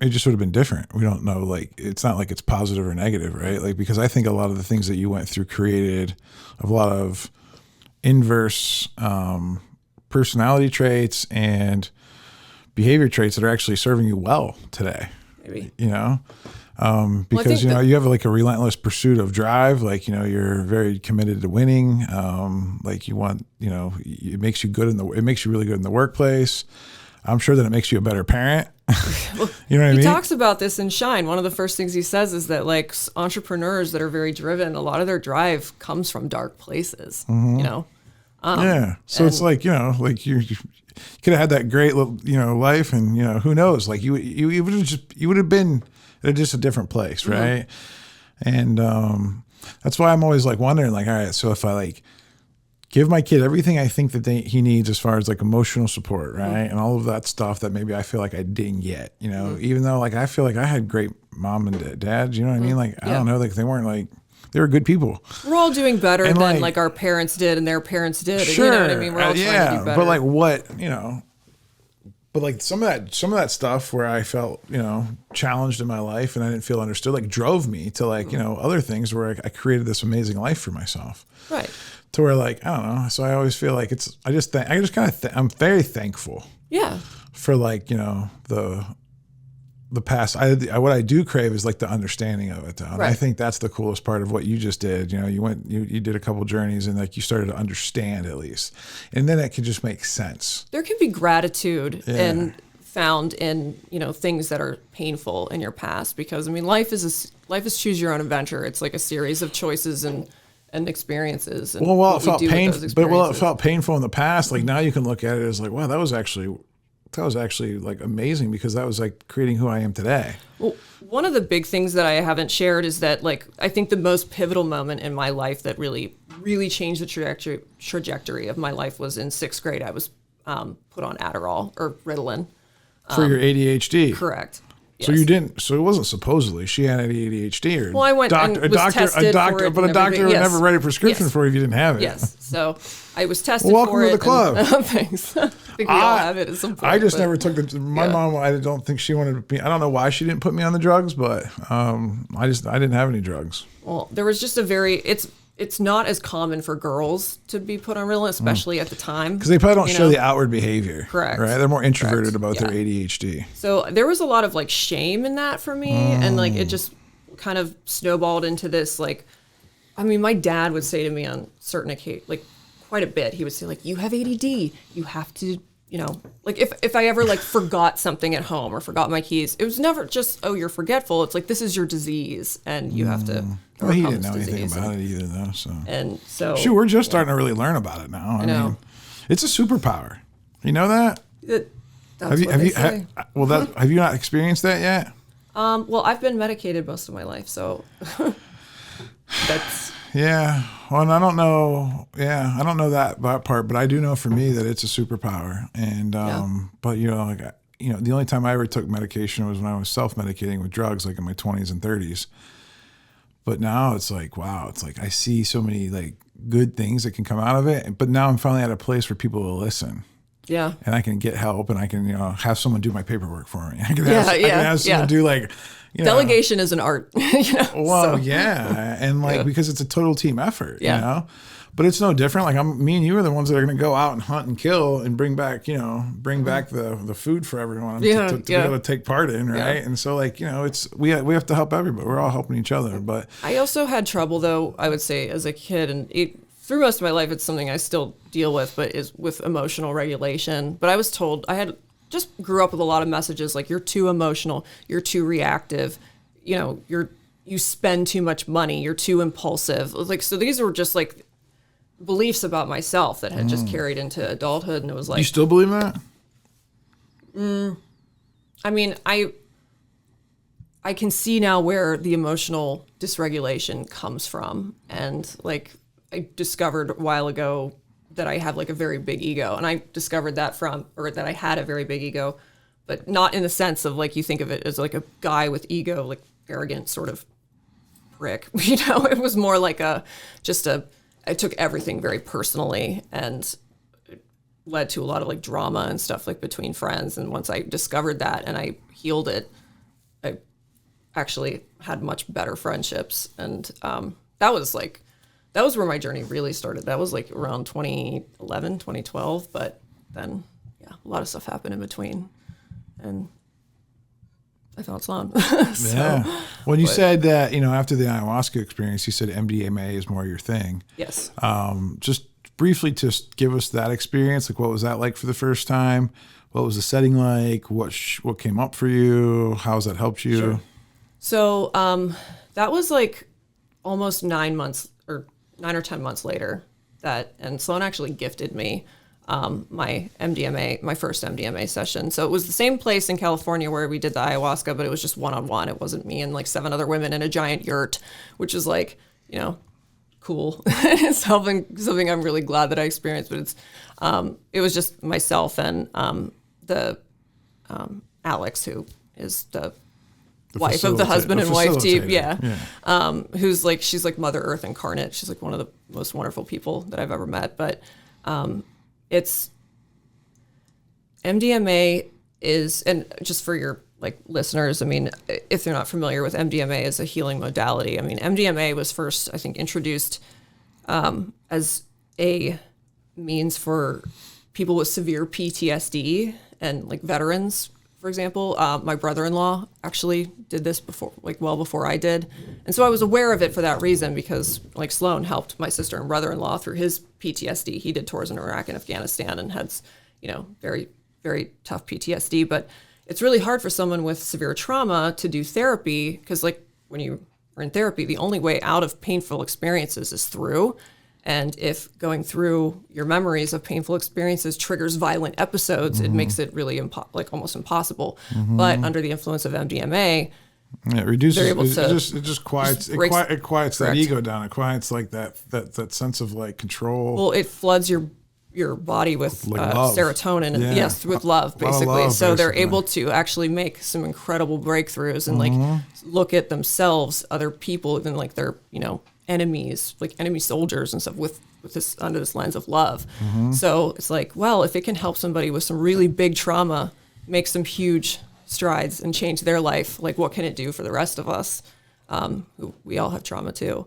it just would have been different. We don't know, like, it's not like it's positive or negative, right? Like, because I think a lot of the things that you went through created a lot of inverse personality traits and behavior traits that are actually serving you well today. Maybe. Because, you have like a relentless pursuit of drive. Like, you're very committed to winning. Like, you want, it makes you it makes you really good in the workplace. I'm sure that it makes you a better parent. You know what I mean? He talks about this in Shine. One of the first things he says is that, like, entrepreneurs that are very driven, a lot of their drive comes from dark places, yeah. So it's like, like you could have had that great little, life, and, who knows, like you would have been at just a different place. Right. And, that's why I'm always, like, wondering, like, all right, so if I, like, give my kid everything I think that he needs as far as, like, emotional support, right? And all of that stuff that maybe I feel like I didn't get, even though, like, I feel like I had great mom and dad, you know what I mean? Like, I don't know, like, they weren't, like, they were good people. We're all doing better than, like, our parents did and their parents did. Sure. And, you know what I mean? We're all trying to do better. But, like, what, but, like, some of that stuff where I felt, challenged in my life and I didn't feel understood, like, drove me to, like, other things where I created this amazing life for myself. Right. To where, like, I don't know. So I always feel like I'm very thankful. Yeah. For, like, the past. What I do crave is, like, the understanding of it, though. And I think that's the coolest part of what you just did. You did a couple journeys, and, like, you started to understand at least, and then it could just make sense. There can be gratitude and found in, things that are painful in your past, because, I mean, life is choose your own adventure. It's like a series of choices and experiences. And it felt painful, it felt painful in the past. Like, now you can look at it as, like, wow, that was actually like amazing, because that was, like, creating who I am today. Well, one of the big things that I haven't shared is that, like, I think the most pivotal moment in my life that really, really changed the trajectory of my life was in 6th grade. I was put on Adderall, or Ritalin. For your ADHD. Correct. Yes. So it wasn't supposedly she had ADHD, or well, I went and was tested for it, but a doctor would never write a prescription for it if you didn't have it. Yes. So I was tested welcome for it. Welcome to the club. Thanks. I think we all have it at some point. I just never took my mom, I don't think she wanted me. I don't know why she didn't put me on the drugs, but I didn't have any drugs. Well, there was just it's not as common for girls to be put on Ritalin, especially at the time. Because they probably don't show the outward behavior. Correct. Right? They're more introverted about their ADHD. So there was a lot of, like, shame in that for me. And, like, it just kind of snowballed into this, like, I mean, my dad would say to me on certain occasions, like, quite a bit, he would say, like, you have ADD. You have to, like, if I ever, like, forgot something at home or forgot my keys, it was never just, oh, you're forgetful. It's like, this is your disease and you have to. Well, he didn't know anything about it either, though. So shoot, we're just starting to really learn about it now. I mean, it's a superpower. You know that? Have you not experienced that yet? Well, I've been medicated most of my life, so that's... Yeah. Well, and I don't know. Yeah, I don't know that part, but I do know for me that it's a superpower. And but the only time I ever took medication was when I was self-medicating with drugs, like in my 20s and 30s. But now it's like, wow, it's like I see so many like good things that can come out of it. But now I'm finally at a place where people will listen. Yeah. And I can get help, and I can, have someone do my paperwork for me. I can have someone do like, delegation is an art, Well, yeah. And like, because it's a total team effort, but it's no different. Like me and you are the ones that are going to go out and hunt and kill and bring back the food for everyone to be able to take part in. Right. Yeah. And so like, we have to help everybody. We're all helping each other. But I also had trouble though, I would say as a kid, and through most of my life, it's something I still deal with, but is with emotional regulation. But I was told just grew up with a lot of messages like, you're too emotional, you're too reactive, you spend too much money, you're too impulsive. Like, so these were just like beliefs about myself that had just carried into adulthood. And it was like, you still believe that? I mean, I can see now where the emotional dysregulation comes from. And like, I discovered a while ago that I have like a very big ego, and I discovered that that I had a very big ego, but not in the sense of like, you think of it as like a guy with ego, like arrogant sort of prick, it was more like I took everything very personally, and it led to a lot of like drama and stuff like between friends. And once I discovered that and I healed it, I actually had much better friendships. And that was where my journey really started. That was like around 2011, 2012. But then, a lot of stuff happened in between. And I found Sloan. When you said that, after the ayahuasca experience, you said MDMA is more your thing. Yes. Just briefly, just give us that experience. Like, what was that like for the first time? What was the setting like? What came up for you? How has that helped you? Sure. So that was like almost 9 or 10 months later and Sloan actually gifted me my first MDMA session. So it was the same place in California where we did the ayahuasca, but it was just one-on-one. It wasn't me and like 7 other women in a giant yurt, which is like, cool. It's something I'm really glad that I experienced, but it was just myself and the Alex, who is the wife of the husband and wife team. Who's like, she's like Mother Earth incarnate. She's like one of the most wonderful people that I've ever met. But it's MDMA is, and just for your like listeners, I mean, if they're not familiar with MDMA as a healing modality, I mean, MDMA was first, I think, introduced as a means for people with severe PTSD and like veterans. For example, my brother-in-law actually did this well before I did. And so I was aware of it for that reason, because like Sloan helped my sister and brother-in-law through his PTSD. He did tours in Iraq and Afghanistan and had, very, very tough PTSD. But it's really hard for someone with severe trauma to do therapy, because like when you are in therapy, the only way out of painful experiences is through. And if going through your memories of painful experiences triggers violent episodes, it makes it really almost impossible. But under the influence of MDMA, it reduces. It just quiets. It quiets that ego down. It quiets like that sense of like control. Well, it floods your body with like serotonin, and with love, basically. So they're able to actually make some incredible breakthroughs and like look at themselves, other people, even like their enemies, like enemy soldiers and stuff, with this under this lens of love. So it's like, well, if it can help somebody with some really big trauma make some huge strides and change their life, like what can it do for the rest of us? We all have trauma too.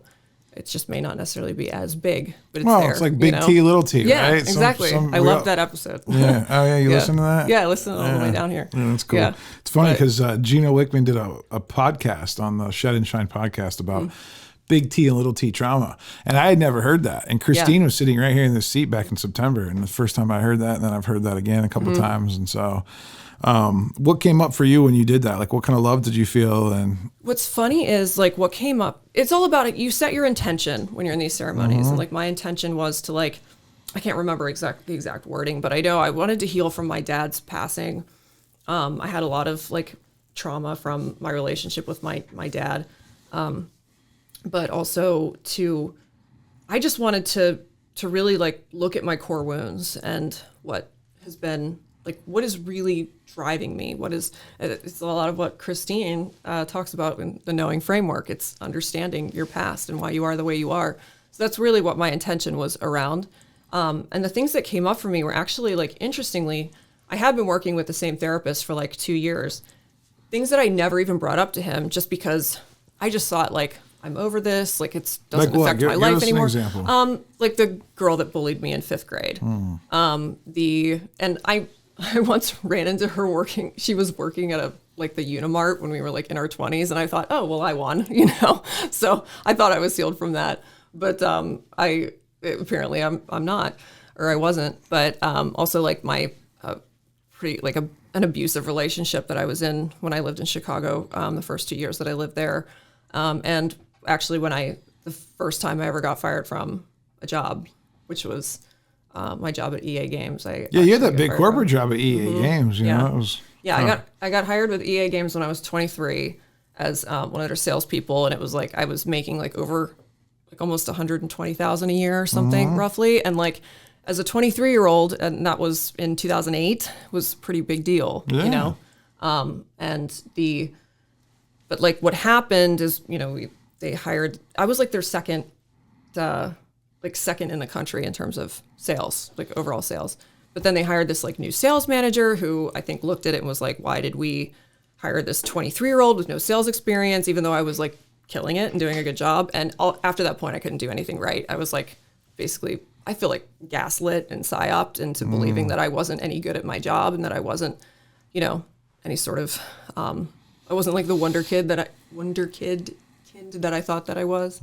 It just may not necessarily be as big, but it's there. It's like big T, little t, yeah, right? Exactly. I love that episode. Yeah. Oh, yeah. You listen to that? Yeah, I listened all the way down here. Yeah, that's cool. Yeah. It's funny because Gino Wickman did a podcast on the Shed and Shine podcast about big T and little t trauma. And I had never heard that. And Christine was sitting right here in this seat back in September. And the first time I heard that, and then I've heard that again a couple times. And so what came up for you when you did that? Like, what kind of love did you feel? And what's funny is like what came up, it's all about it. You set your intention when you're in these ceremonies. And like my intention was to like, I can't remember the exact wording, but I know I wanted to heal from my dad's passing. I had a lot of like trauma from my relationship with my dad. But also I just wanted to really like look at my core wounds and what has been like, what is really driving me? It's a lot of what Christine talks about in the knowing framework. It's understanding your past and why you are the way you are. So that's really what my intention was around. And the things that came up for me were actually like, interestingly, I had been working with the same therapist for like 2 years, things that I never even brought up to him just because I just thought like, I'm over this. Like it doesn't affect my life anymore. Give us an example. Like the girl that bullied me in 5th grade. And I once ran into her working. She was working at the Unimart when we were like in our 20s, and I thought, oh well, I won, So I thought I was sealed from that, but apparently I'm not, or I wasn't. But also like my pretty like an abusive relationship that I was in when I lived in Chicago, the first 2 years that I lived there, and actually the first time I ever got fired from a job, which was my job at EA Games. You had that big corporate job at EA Games. You know, it was. Yeah, I got hired with EA Games when I was 23 as one of their salespeople, and it was like I was making like over like almost 120,000 a year or something roughly, and like as a 23-year-old, and that was in 2008, was a pretty big deal, but like what happened is they hired. I was like their second in the country in terms of sales, like overall sales. But then they hired this like new sales manager who I think looked at it and was like, why did we hire this 23-year-old with no sales experience, even though I was like killing it and doing a good job. And after that point, I couldn't do anything right. I was like, basically, I feel like gaslit and psyoped into believing that I wasn't any good at my job and that I wasn't, any sort of, I wasn't like the wonder kid that I thought that I was.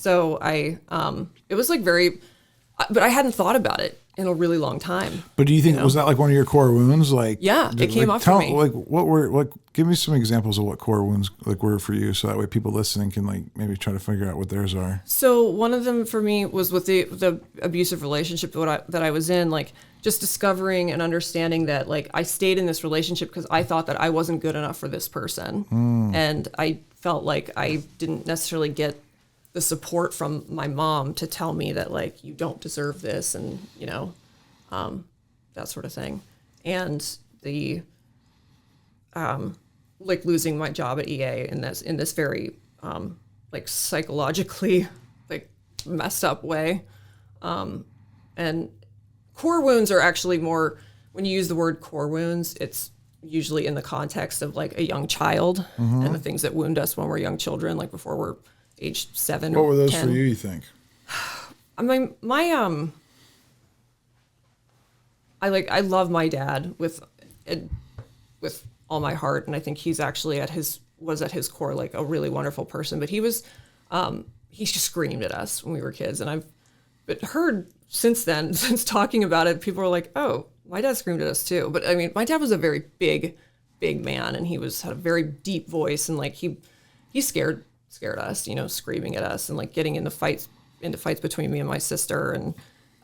So it was like but I hadn't thought about it in a really long time. But do you think was that like one of your core wounds? Like, yeah, it came up for me. Like give me some examples of what core wounds like were for you, so that way people listening can like maybe try to figure out what theirs are. So one of them for me was with the abusive relationship that I was in, like just discovering and understanding that like I stayed in this relationship because I thought that I wasn't good enough for this person, and I felt like I didn't necessarily get the support from my mom to tell me that like you don't deserve this, and that sort of thing. And the like losing my job at EA in this very like psychologically like messed up way. And core wounds are actually more, when you use the word core wounds, it's usually in the context of like a young child and the things that wound us when we're young children, like before we're age 7 or 10. What were those for you think? I mean, I love my dad with all my heart, and I think he's actually was at his core like a really wonderful person. But he just screamed at us when we were kids, and I've heard since then, since talking about it, people are like, "Oh, my dad screamed at us too." But I mean, my dad was a very big man, and he had a very deep voice, and like he scared us, screaming at us and like getting into fights between me and my sister. And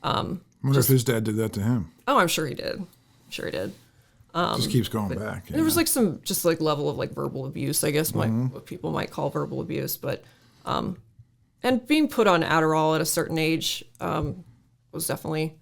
I wonder if his dad did that to him. Oh, I'm sure he did. Just keeps going back. There was like some just like level of like verbal abuse, I guess, what people might call verbal abuse. But and being put on Adderall at a certain age was definitely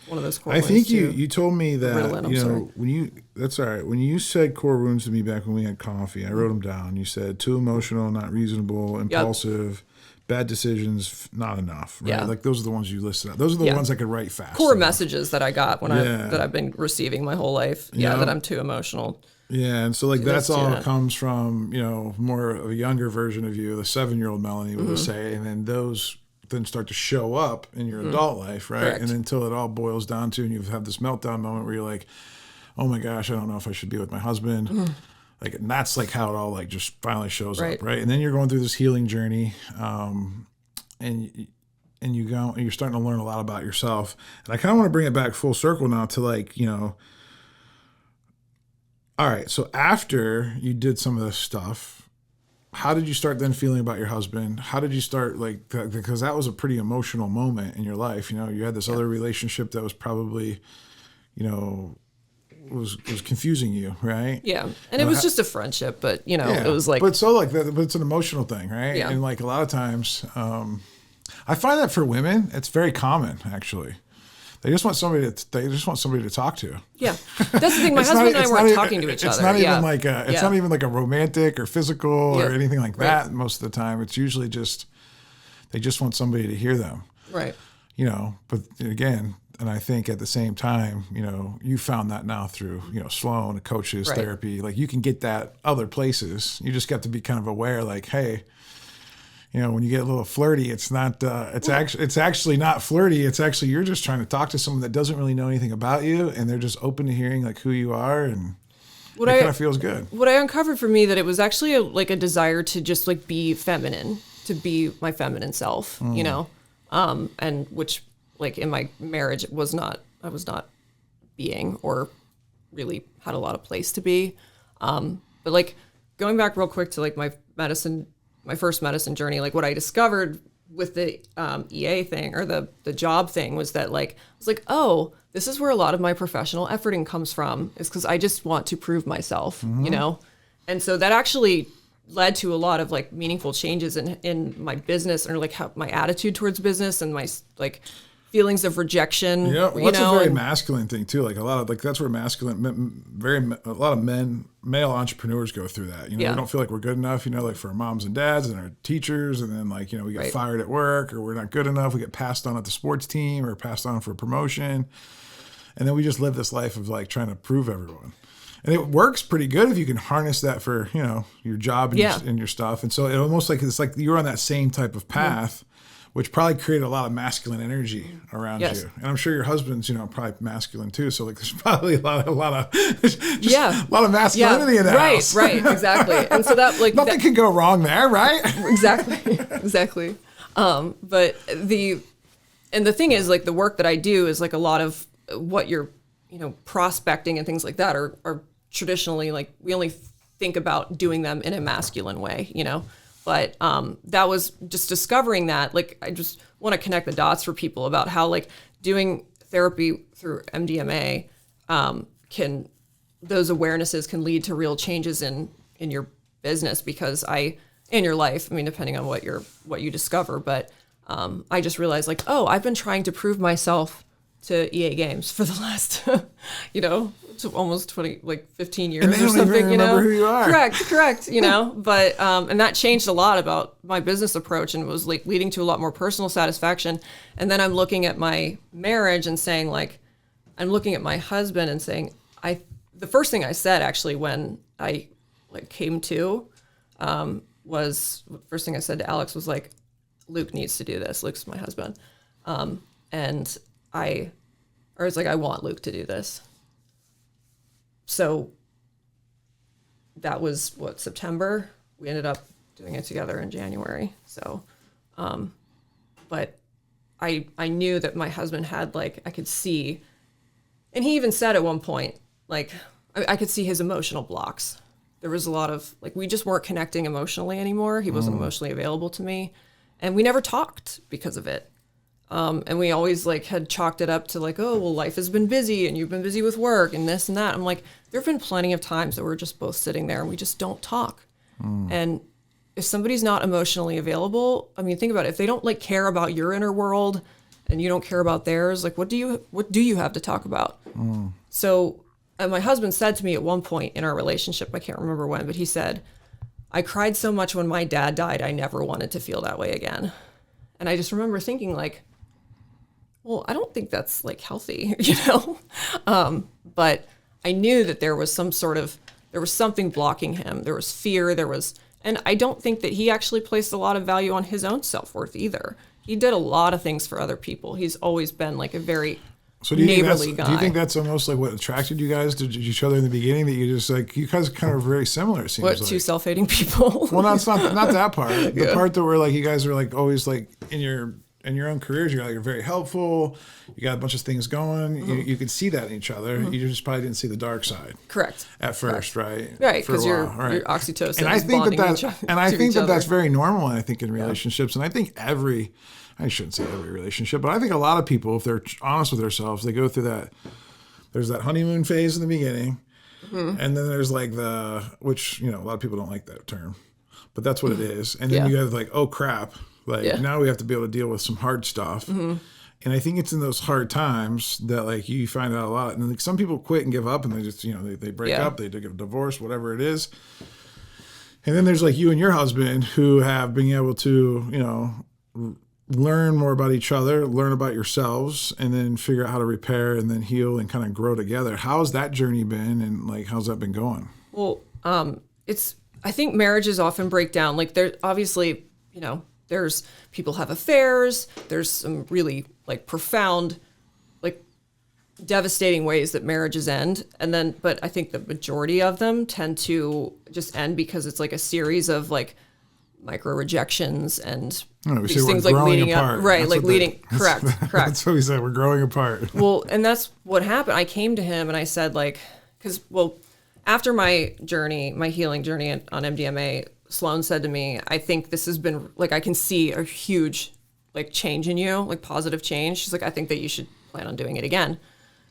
one of those core wounds. I think you told me that that's all right. When you said core wounds to me back when we had coffee, I wrote them down. You said too emotional, not reasonable, impulsive, bad decisions, not enough. Right? Yeah. Like those are the ones you listed out. Those are the ones I could write fast. Core messages that I got that I've been receiving my whole life. Yeah, that I'm too emotional. Yeah, and so like that's all comes from more of a younger version of you, the 7-year-old Melanie would say, and then those then start to show up in your adult life, right? Correct. And until it all boils down to, and you have this meltdown moment where you're like, oh my gosh, I don't know if I should be with my husband. Like, and that's like how it all like just finally shows up, right? And then you're going through this healing journey, and you're starting to learn a lot about yourself. And I kind of want to bring it back full circle now to like, all right, so after you did some of this stuff, how did you start then feeling about your husband? How did you start because that was a pretty emotional moment in your life. You had this other relationship that was probably, was confusing you, right? Yeah. And it was just a friendship, but it was like, but so like that, but it's an emotional thing, right? Yeah. And like a lot of times, I find that for women, it's very common actually. They just want somebody to talk to. Yeah, that's the thing. My husband and I weren't talking to each other. It's not even like not even like a romantic or physical or anything like that. Most of the time, it's usually just they just want somebody to hear them. Right. But again, and I think at the same time, you found that now through Sloan, coaches, therapy. Like you can get that other places. You just got to be kind of aware, like, hey. When you get a little flirty, it's not. It's actually not flirty. It's actually you're just trying to talk to someone that doesn't really know anything about you, and they're just open to hearing like who you are, and it kind of feels good. What I uncovered for me that it was actually a desire to just like be feminine, to be my feminine self, and which like in my marriage I was not being or really had a lot of place to be, but like going back real quick to like my first medicine journey, like what I discovered with the EA thing or the job thing was that like, I was like, oh, this is where a lot of my professional efforting comes from, is because I just want to prove myself, And so that actually led to a lot of like meaningful changes in my business or like how my attitude towards business and my like feelings of rejection. Yeah, well, that's a very masculine thing too. Like a lot of like that's where a lot of male entrepreneurs go through that. We don't feel like we're good enough. Like for our moms and dads and our teachers, and then like we get fired at work or we're not good enough. We get passed on at the sports team or passed on for a promotion, and then we just live this life of like trying to prove everyone. And it works pretty good if you can harness that for your job and your stuff. And so it almost like it's like you're on that same type of path. Which probably created a lot of masculine energy around you, and I'm sure your husband's, probably masculine too. So like, there's probably a lot of masculinity in that house. Right, exactly. And so that like nothing can go wrong there, right? Exactly. But the thing is, like the work that I do is like a lot of what you're, prospecting and things like that are traditionally like we only think about doing them in a masculine way, But that was just discovering that, like, I just want to connect the dots for people about how, like, doing therapy through MDMA those awarenesses can lead to real changes in your business in your life. I mean, depending on what you discover. But I just realized, like, oh, I've been trying to prove myself to EA Games for the last, almost 15 years or something, even remember who you are. Correct, but, and that changed a lot about my business approach and was like leading to a lot more personal satisfaction. And then I'm looking at my marriage and saying like, I'm looking at my husband and saying, the first thing I said actually when I like came to, was the first thing I said to Alex was like, Luke needs to do this. Luke's my husband. And I was like, I want Luke to do this. So that was September. We ended up doing it together in January. So, but I knew that my husband had like, I could see, and he even said at one point, like, I could see his emotional blocks. There was a lot of like, we just weren't connecting emotionally anymore. He wasn't emotionally available to me, and we never talked because of it. And we always like had chalked it up to like, oh, well, life has been busy and you've been busy with work and this and that. I'm like, there've been plenty of times that we're just both sitting there and we just don't talk. And if somebody's not emotionally available, I mean, think about it. If they don't like care about your inner world and you don't care about theirs, like what do you have to talk about? So, and my husband said to me at one point in our relationship, I can't remember when, but he said, I cried so much when my dad died, I never wanted to feel that way again. And I just remember thinking like, well, I don't think that's like healthy, but I knew that there was something blocking him. There was fear, and I don't think that he actually placed a lot of value on his own self-worth either. He did a lot of things for other people. He's always been like a very neighborly guy. Do you think that's almost like what attracted you guys to each other in the beginning, that you just like, you guys kind of very similar, it seems like. Two self-hating people? Well, no, it's not that part. The part that were like, you guys are like always like in your own careers, you're very helpful. You got a bunch of things going. You could see that in each other. You just probably didn't see the dark side. Correct. At first, right? Right, because your oxytocin and I is think bonding I think that's very normal. And I think in relationships, and I think I shouldn't say every relationship, but I think a lot of people, if they're honest with themselves, they go through that There's that honeymoon phase in the beginning. And then there's like which, a lot of people don't like that term, but that's what it is. And then you have like, oh crap. Like now we have to be able to deal with some hard stuff. And I think it's in those hard times that like you find out a lot. And like some people quit and give up and they just, they break up, they get a divorce, whatever it is. And then there's like you and your husband who have been able to, learn more about each other, learn about yourselves, and then figure out how to repair and then heal and kind of grow together. How's that journey been, and like how's that been going? Well, I think marriages often break down. Like there obviously, there's people have affairs, there's some really like profound, like devastating ways that marriages end. But I think the majority of them tend to just end because it's like a series of like micro rejections and these things like leading apart. Up, right? That's like leading, correct. That's what we said. We're growing apart. Well, and that's what happened. I came to him and I said like, after my healing journey on MDMA, Sloan said to me, I think this has been like, I can see a huge like change in you, like positive change. She's like, I think that you should plan on doing it again.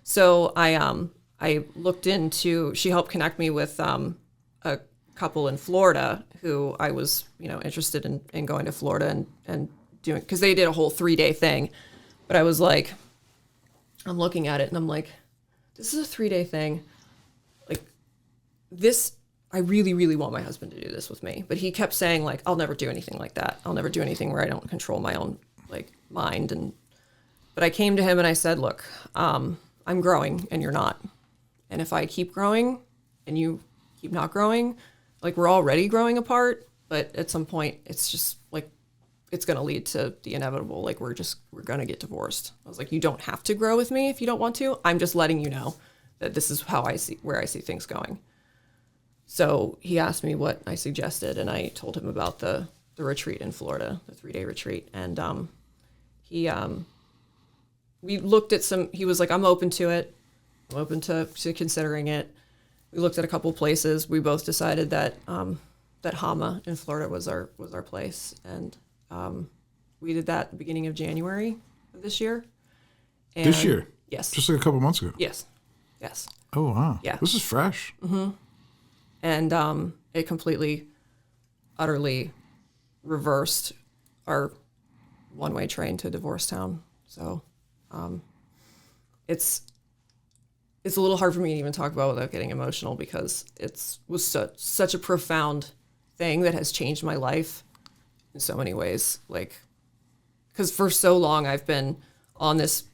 So I looked into, she helped connect me with a couple in Florida who I was, interested in going to Florida and doing, because they did a whole 3-day thing. But I was like, I'm looking at it and I'm like, this is a 3-day thing. Like this, I really, really want my husband to do this with me. But he kept saying like, I'll never do anything like that. I'll never do anything where I don't control my own like mind. But I came to him and I said, look, I'm growing and you're not. And if I keep growing and you keep not growing, like we're already growing apart, but at some point it's just like, it's going to lead to the inevitable. Like we're going to get divorced. I was like, you don't have to grow with me if you don't want to. I'm just letting you know that this is where I see things going. So he asked me what I suggested, and I told him about the retreat in Florida, the 3-day retreat. And we looked at he was like, I'm open to it. I'm open to considering it. We looked at a couple places. We both decided that that Hama in Florida was our place. And we did that at the beginning of January of this year. And this year? Yes. Just like a couple months ago? Yes. Oh, wow. Yeah. This is fresh. Mm-hmm. And it completely, utterly reversed our one-way train to divorce town. So it's a little hard for me to even talk about without getting emotional because it was such a profound thing that has changed my life in so many ways. Like, because for so long I've been on this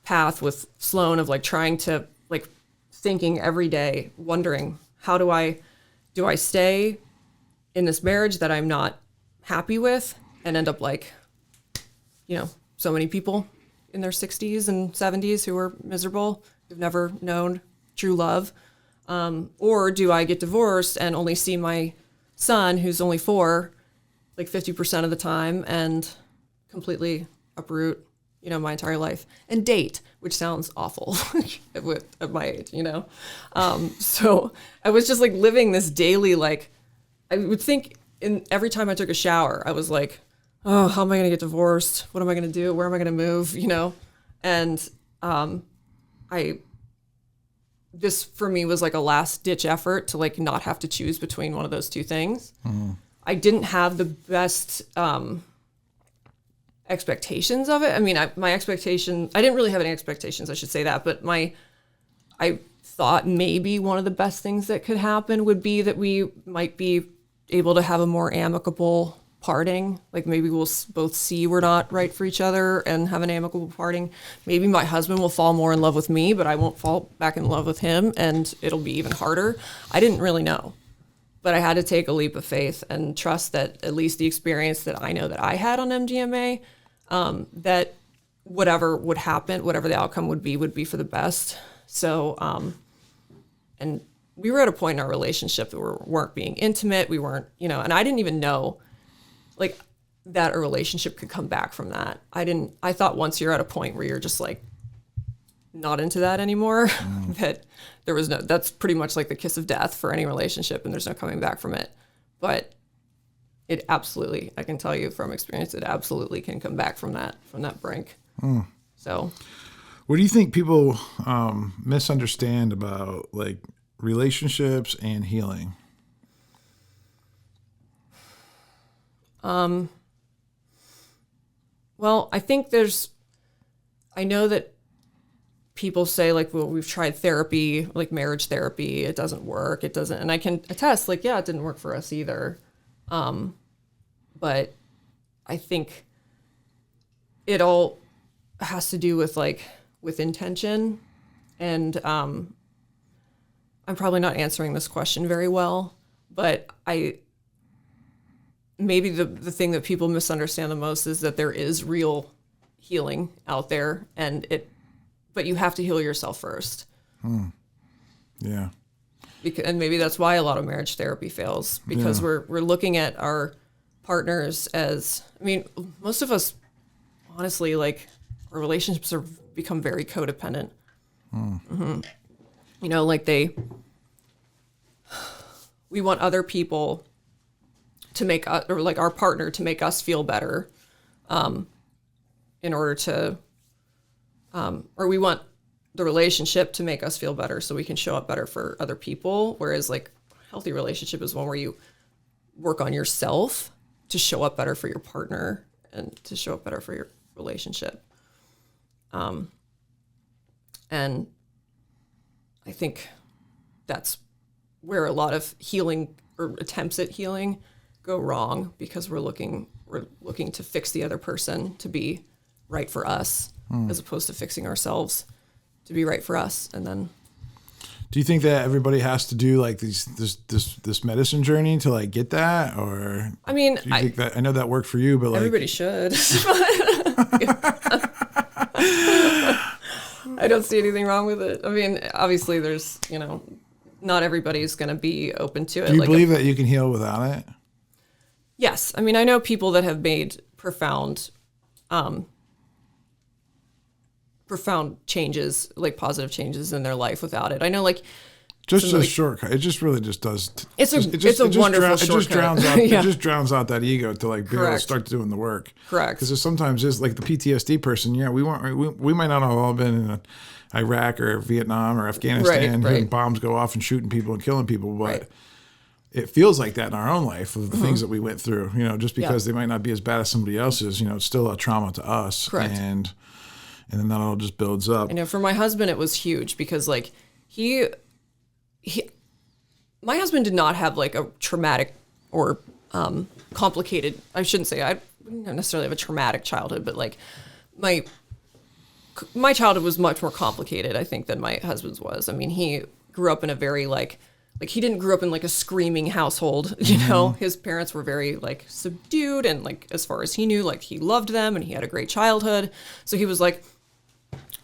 path with Sloan of like trying to like thinking every day, wondering how do I stay in this marriage that I'm not happy with and end up like, so many people in their 60s and 70s who are miserable, who've never known true love. Or do I get divorced and only see my son, who's only 4, like 50% of the time and completely uproot, my entire life and date, which sounds awful at my age, So I was just like living this daily, like I would think every time I took a shower, I was like, oh, how am I going to get divorced? What am I going to do? Where am I going to move? And this for me was like a last ditch effort to like not have to choose between one of those two things. Mm-hmm. I didn't have the best expectations of it. I mean, I didn't really have any expectations, I should say that, but I thought maybe one of the best things that could happen would be that we might be able to have a more amicable parting. Like maybe we'll both see we're not right for each other and have an amicable parting. Maybe my husband will fall more in love with me, but I won't fall back in love with him and it'll be even harder. I didn't really know, but I had to take a leap of faith and trust that at least the experience that I know that I had on MDMA, that whatever would happen, whatever the outcome would be for the best. So, and we were at a point in our relationship that we weren't being intimate. We weren't, and I didn't even know like that a relationship could come back from that. I thought once you're at a point where you're just like not into that anymore, that that's pretty much like the kiss of death for any relationship and there's no coming back from it. But it absolutely, I can tell you from experience, it absolutely can come back from that brink. So. What do you think people misunderstand about like relationships and healing? Well, I think I know that people say like, well, we've tried therapy, like marriage therapy. It doesn't work. It doesn't. And I can attest like, yeah, it didn't work for us either. But I think it all has to do with with intention. And I'm probably not answering this question very well, but maybe the thing that people misunderstand the most is that there is real healing out there, but you have to heal yourself first. Yeah. And maybe that's why a lot of marriage therapy fails, because we're looking at our partners as, I mean, most of us, honestly, like our relationships have become very codependent. Mm-hmm. You know, like we want other people to make us, or like our partner to make us feel better, in order to, or we want the relationship to make us feel better so we can show up better for other people. Whereas like healthy relationship is one where you work on yourself to show up better for your partner and to show up better for your relationship. And I think that's where a lot of healing or attempts at healing go wrong, because we're looking to fix the other person to be right for us, as opposed to fixing ourselves to be right for us. And then, do you think that everybody has to do like this medicine journey to like get that, or I mean, do you think that, I know that worked for you, but like everybody should. I don't see anything wrong with it. I mean, obviously there's, not everybody's going to be open to it. Do you believe that you can heal without it? Yes. I mean, I know people that have made profound changes, like positive changes in their life without it. I know, like, just a shortcut. It just really just does. It's a wonderful shortcut. It just drowns out. It just drowns out that ego to like be able to start doing the work. Correct. Because sometimes it's like the PTSD person. Yeah, we might not have all been in Iraq or Vietnam or Afghanistan, hearing bombs go off and shooting people and killing people, but it feels like that in our own life of the things that we went through. Just because they might not be as bad as somebody else's. It's still a trauma to us. Correct. And then that all just builds up. I know for my husband, it was huge because like my husband did not have like a traumatic or complicated, I shouldn't say, I didn't necessarily have a traumatic childhood, but like my childhood was much more complicated, I think, than my husband's was. I mean, he grew up in a very like he didn't grow up in like a screaming household, His parents were very like subdued, and like as far as he knew, like he loved them and he had a great childhood. So he was like,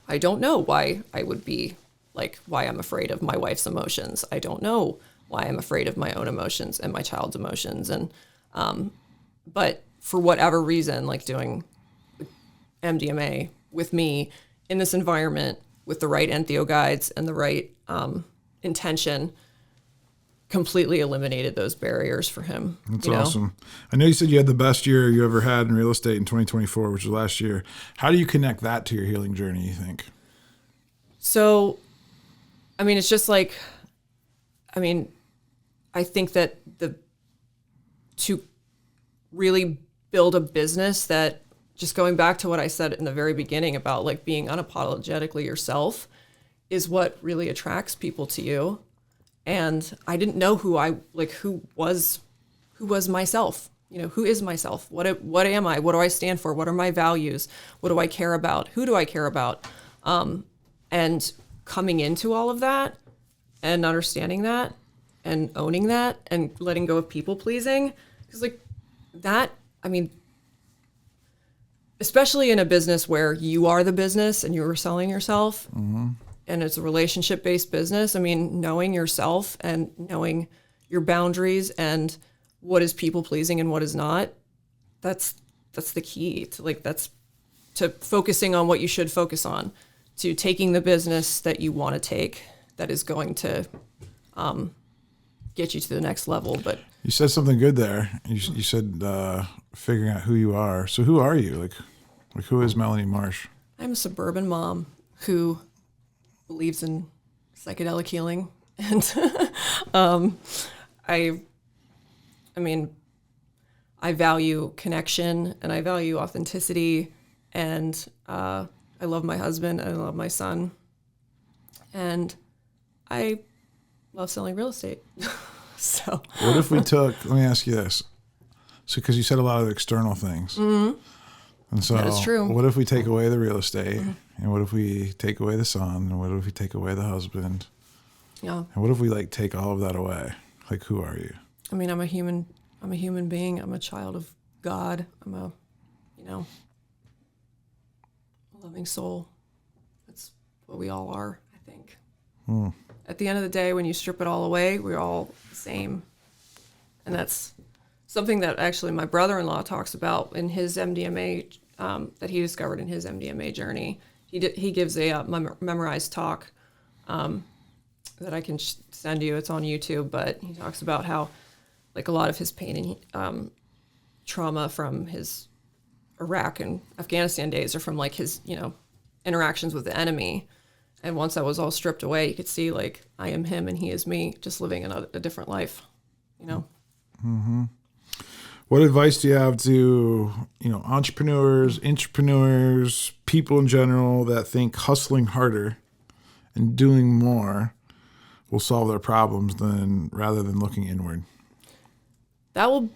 I don't know why I would be like, why I'm afraid of my wife's emotions. I don't know why I'm afraid of my own emotions and my child's emotions. And, but for whatever reason, like doing MDMA with me in this environment with the right entheo guides and the right intention completely eliminated those barriers for him. That's awesome. I know you said you had the best year you ever had in real estate in 2024, which was last year. How do you connect that to your healing journey, you think? So, I mean, it's just like, I think that to really build a business that, just going back to what I said in the very beginning about like being unapologetically yourself, is what really attracts people to you. And I didn't know who was myself, who is myself? What am I? What do I stand for? What are my values? What do I care about? Who do I care about? And coming into all of that and understanding that and owning that and letting go of people pleasing. Because like that, I mean, especially in a business where you are the business and you're selling yourself, and it's a relationship-based business, I mean, knowing yourself and knowing your boundaries and what is people pleasing and what is not, that's the key to that's to focusing on what you should focus on, to taking the business that you want to take that is going to get you to the next level. But you said something good there. You said figuring out who you are. So who are you? Like who is Melanie Marsh? I'm a suburban mom who believes in psychedelic healing. And I mean, I value connection and I value authenticity, and I love my husband and I love my son, and I love selling real estate. So what if we let me ask you this. So, because you said a lot of external things. Mm-hmm. And so that is true. What if we take away the real estate? Mm-hmm. And what if we take away the son? And what if we take away the husband? Yeah. And what if we like take all of that away? Like, who are you? I mean, I'm a human being. I'm a child of God. I'm a loving soul. That's what we all are, I think. At the end of the day, when you strip it all away, we're all the same. And that's something that actually my brother-in-law talks about in his MDMA, that he discovered in his MDMA journey. He gives a memorized talk that I can send you. It's on YouTube, but he talks about how, like, a lot of his pain and trauma from his Iraq and Afghanistan days are from, like, his, interactions with the enemy. And once that was all stripped away, you could see, like, I am him and he is me, just living a different life, Mm-hmm. What advice do you have to, entrepreneurs, intrapreneurs, people in general that think hustling harder and doing more will solve their problems rather than looking inward? That would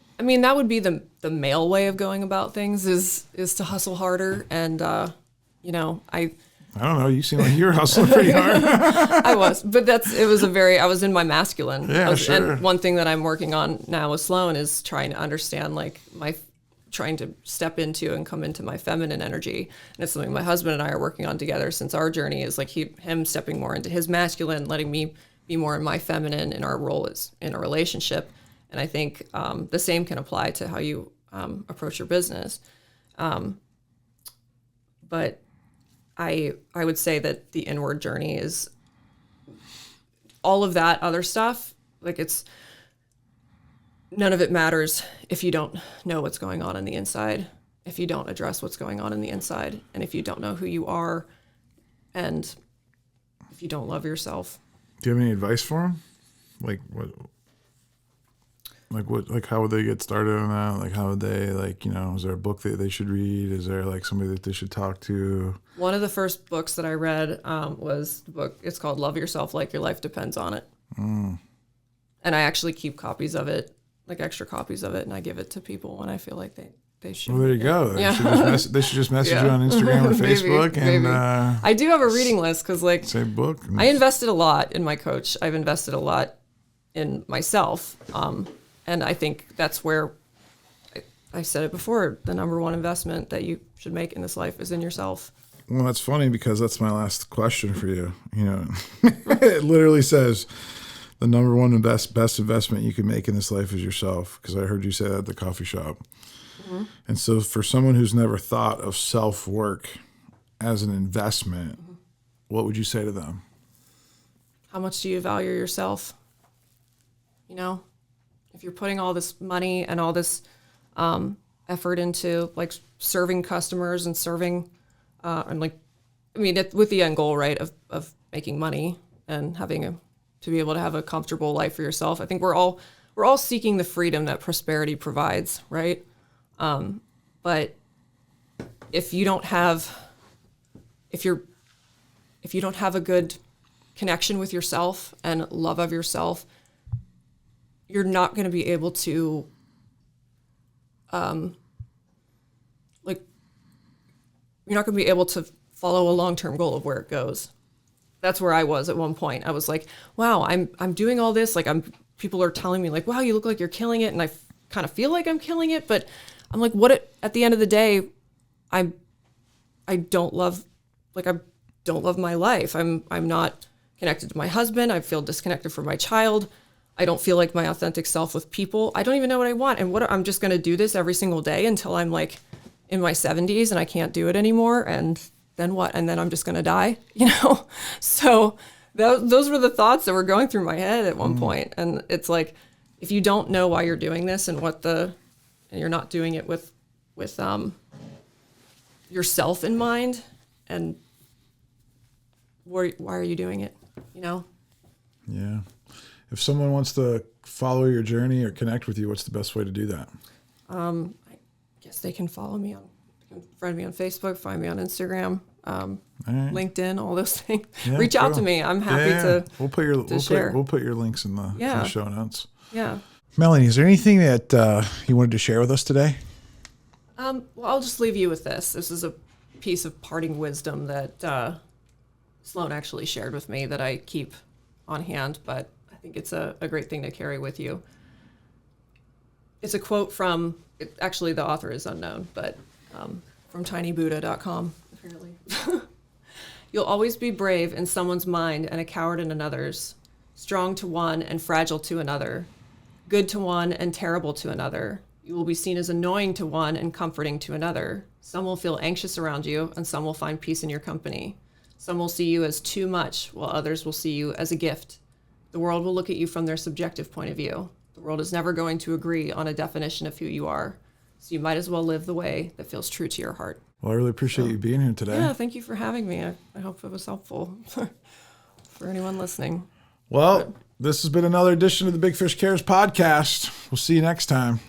be the male way of going about things is to hustle harder. And, I don't know. You seem like you're hustling pretty hard. I was, but I was in my masculine. Yeah, sure. And one thing that I'm working on now with Sloan is trying to understand, like, trying to step into and come into my feminine energy. And it's something my husband and I are working on together since our journey is, like, him stepping more into his masculine, letting me be more in my feminine in our role as in a relationship. And I think the same can apply to how you approach your business. But I would say that the inward journey is all of that other stuff. Like, none of it matters if you don't know what's going on the inside, if you don't address what's going on in the inside, and if you don't know who you are, and if you don't love yourself. Do you have any advice for them? Like what? Like how would they get started on that? Like, how would they, is there a book that they should read? Is there, like, somebody that they should talk to? One of the first books that I read was the book. It's called Love Yourself Like Your Life Depends on It. And I actually keep copies of it, like extra copies of it, and I give it to people when I feel like they should. Well, there you go. Yeah. They should just message you on Instagram or Facebook. Maybe. I do have a reading list because, like, say book. I invested a lot in my coach. I've invested a lot in myself. And I think that's where, I said it before, the number one investment that you should make in this life is in yourself. Well, that's funny because that's my last question for you. It literally says the number one and best investment you can make in this life is yourself, because I heard you say that at the coffee shop. Mm-hmm. And so for someone who's never thought of self-work as an investment, mm-hmm. what would you say to them? How much do you value yourself? If you're putting all this money and all this effort into, like, serving customers and serving, with the end goal, right, of making money and to be able to have a comfortable life for yourself. I think we're all seeking the freedom that prosperity provides, right? But if you don't have a good connection with yourself and love of yourself, you're not going to be able to, you're not going to be able to follow a long-term goal of where it goes. That's where I was at one point. I was like, wow, I'm doing all this. Like, people are telling me, like, wow, you look like you're killing it. And I kind of feel like I'm killing it, but I'm like, at the end of the day, I don't love my life. I'm not connected to my husband. I feel disconnected from my child. I don't feel like my authentic self with people. I don't even know what I want. And I'm just going to do this every single day until I'm, like, in my 70s and I can't do it anymore. And then what? And then I'm just going to die, So those were the thoughts that were going through my head at one point. And it's like, if you don't know why you're doing this and and you're not doing it with yourself in mind, and why are you doing it? You know? Yeah. If someone wants to follow your journey or connect with you, what's the best way to do that? I guess they can follow me friend me on Facebook, find me on Instagram, LinkedIn, all those things. Yeah, Reach out to me. I'm happy to. We'll put your share. We'll put your links in the show notes. Yeah. Melanie, is there anything that you wanted to share with us today? Well, I'll just leave you with this. This is a piece of parting wisdom that Sloan actually shared with me that I keep on hand, but I think it's a great thing to carry with you. It's a quote from, actually the author is unknown, but from tinybuddha.com, apparently. You'll always be brave in someone's mind and a coward in another's, strong to one and fragile to another, good to one and terrible to another. You will be seen as annoying to one and comforting to another. Some will feel anxious around you, and some will find peace in your company. Some will see you as too much, while others will see you as a gift. The world will look at you from their subjective point of view. The world is never going to agree on a definition of who you are. So you might as well live the way that feels true to your heart. Well, I really appreciate you being here today. Yeah, thank you for having me. I hope it was helpful for anyone listening. Well, this has been another edition of the Big Fish Cares podcast. We'll see you next time.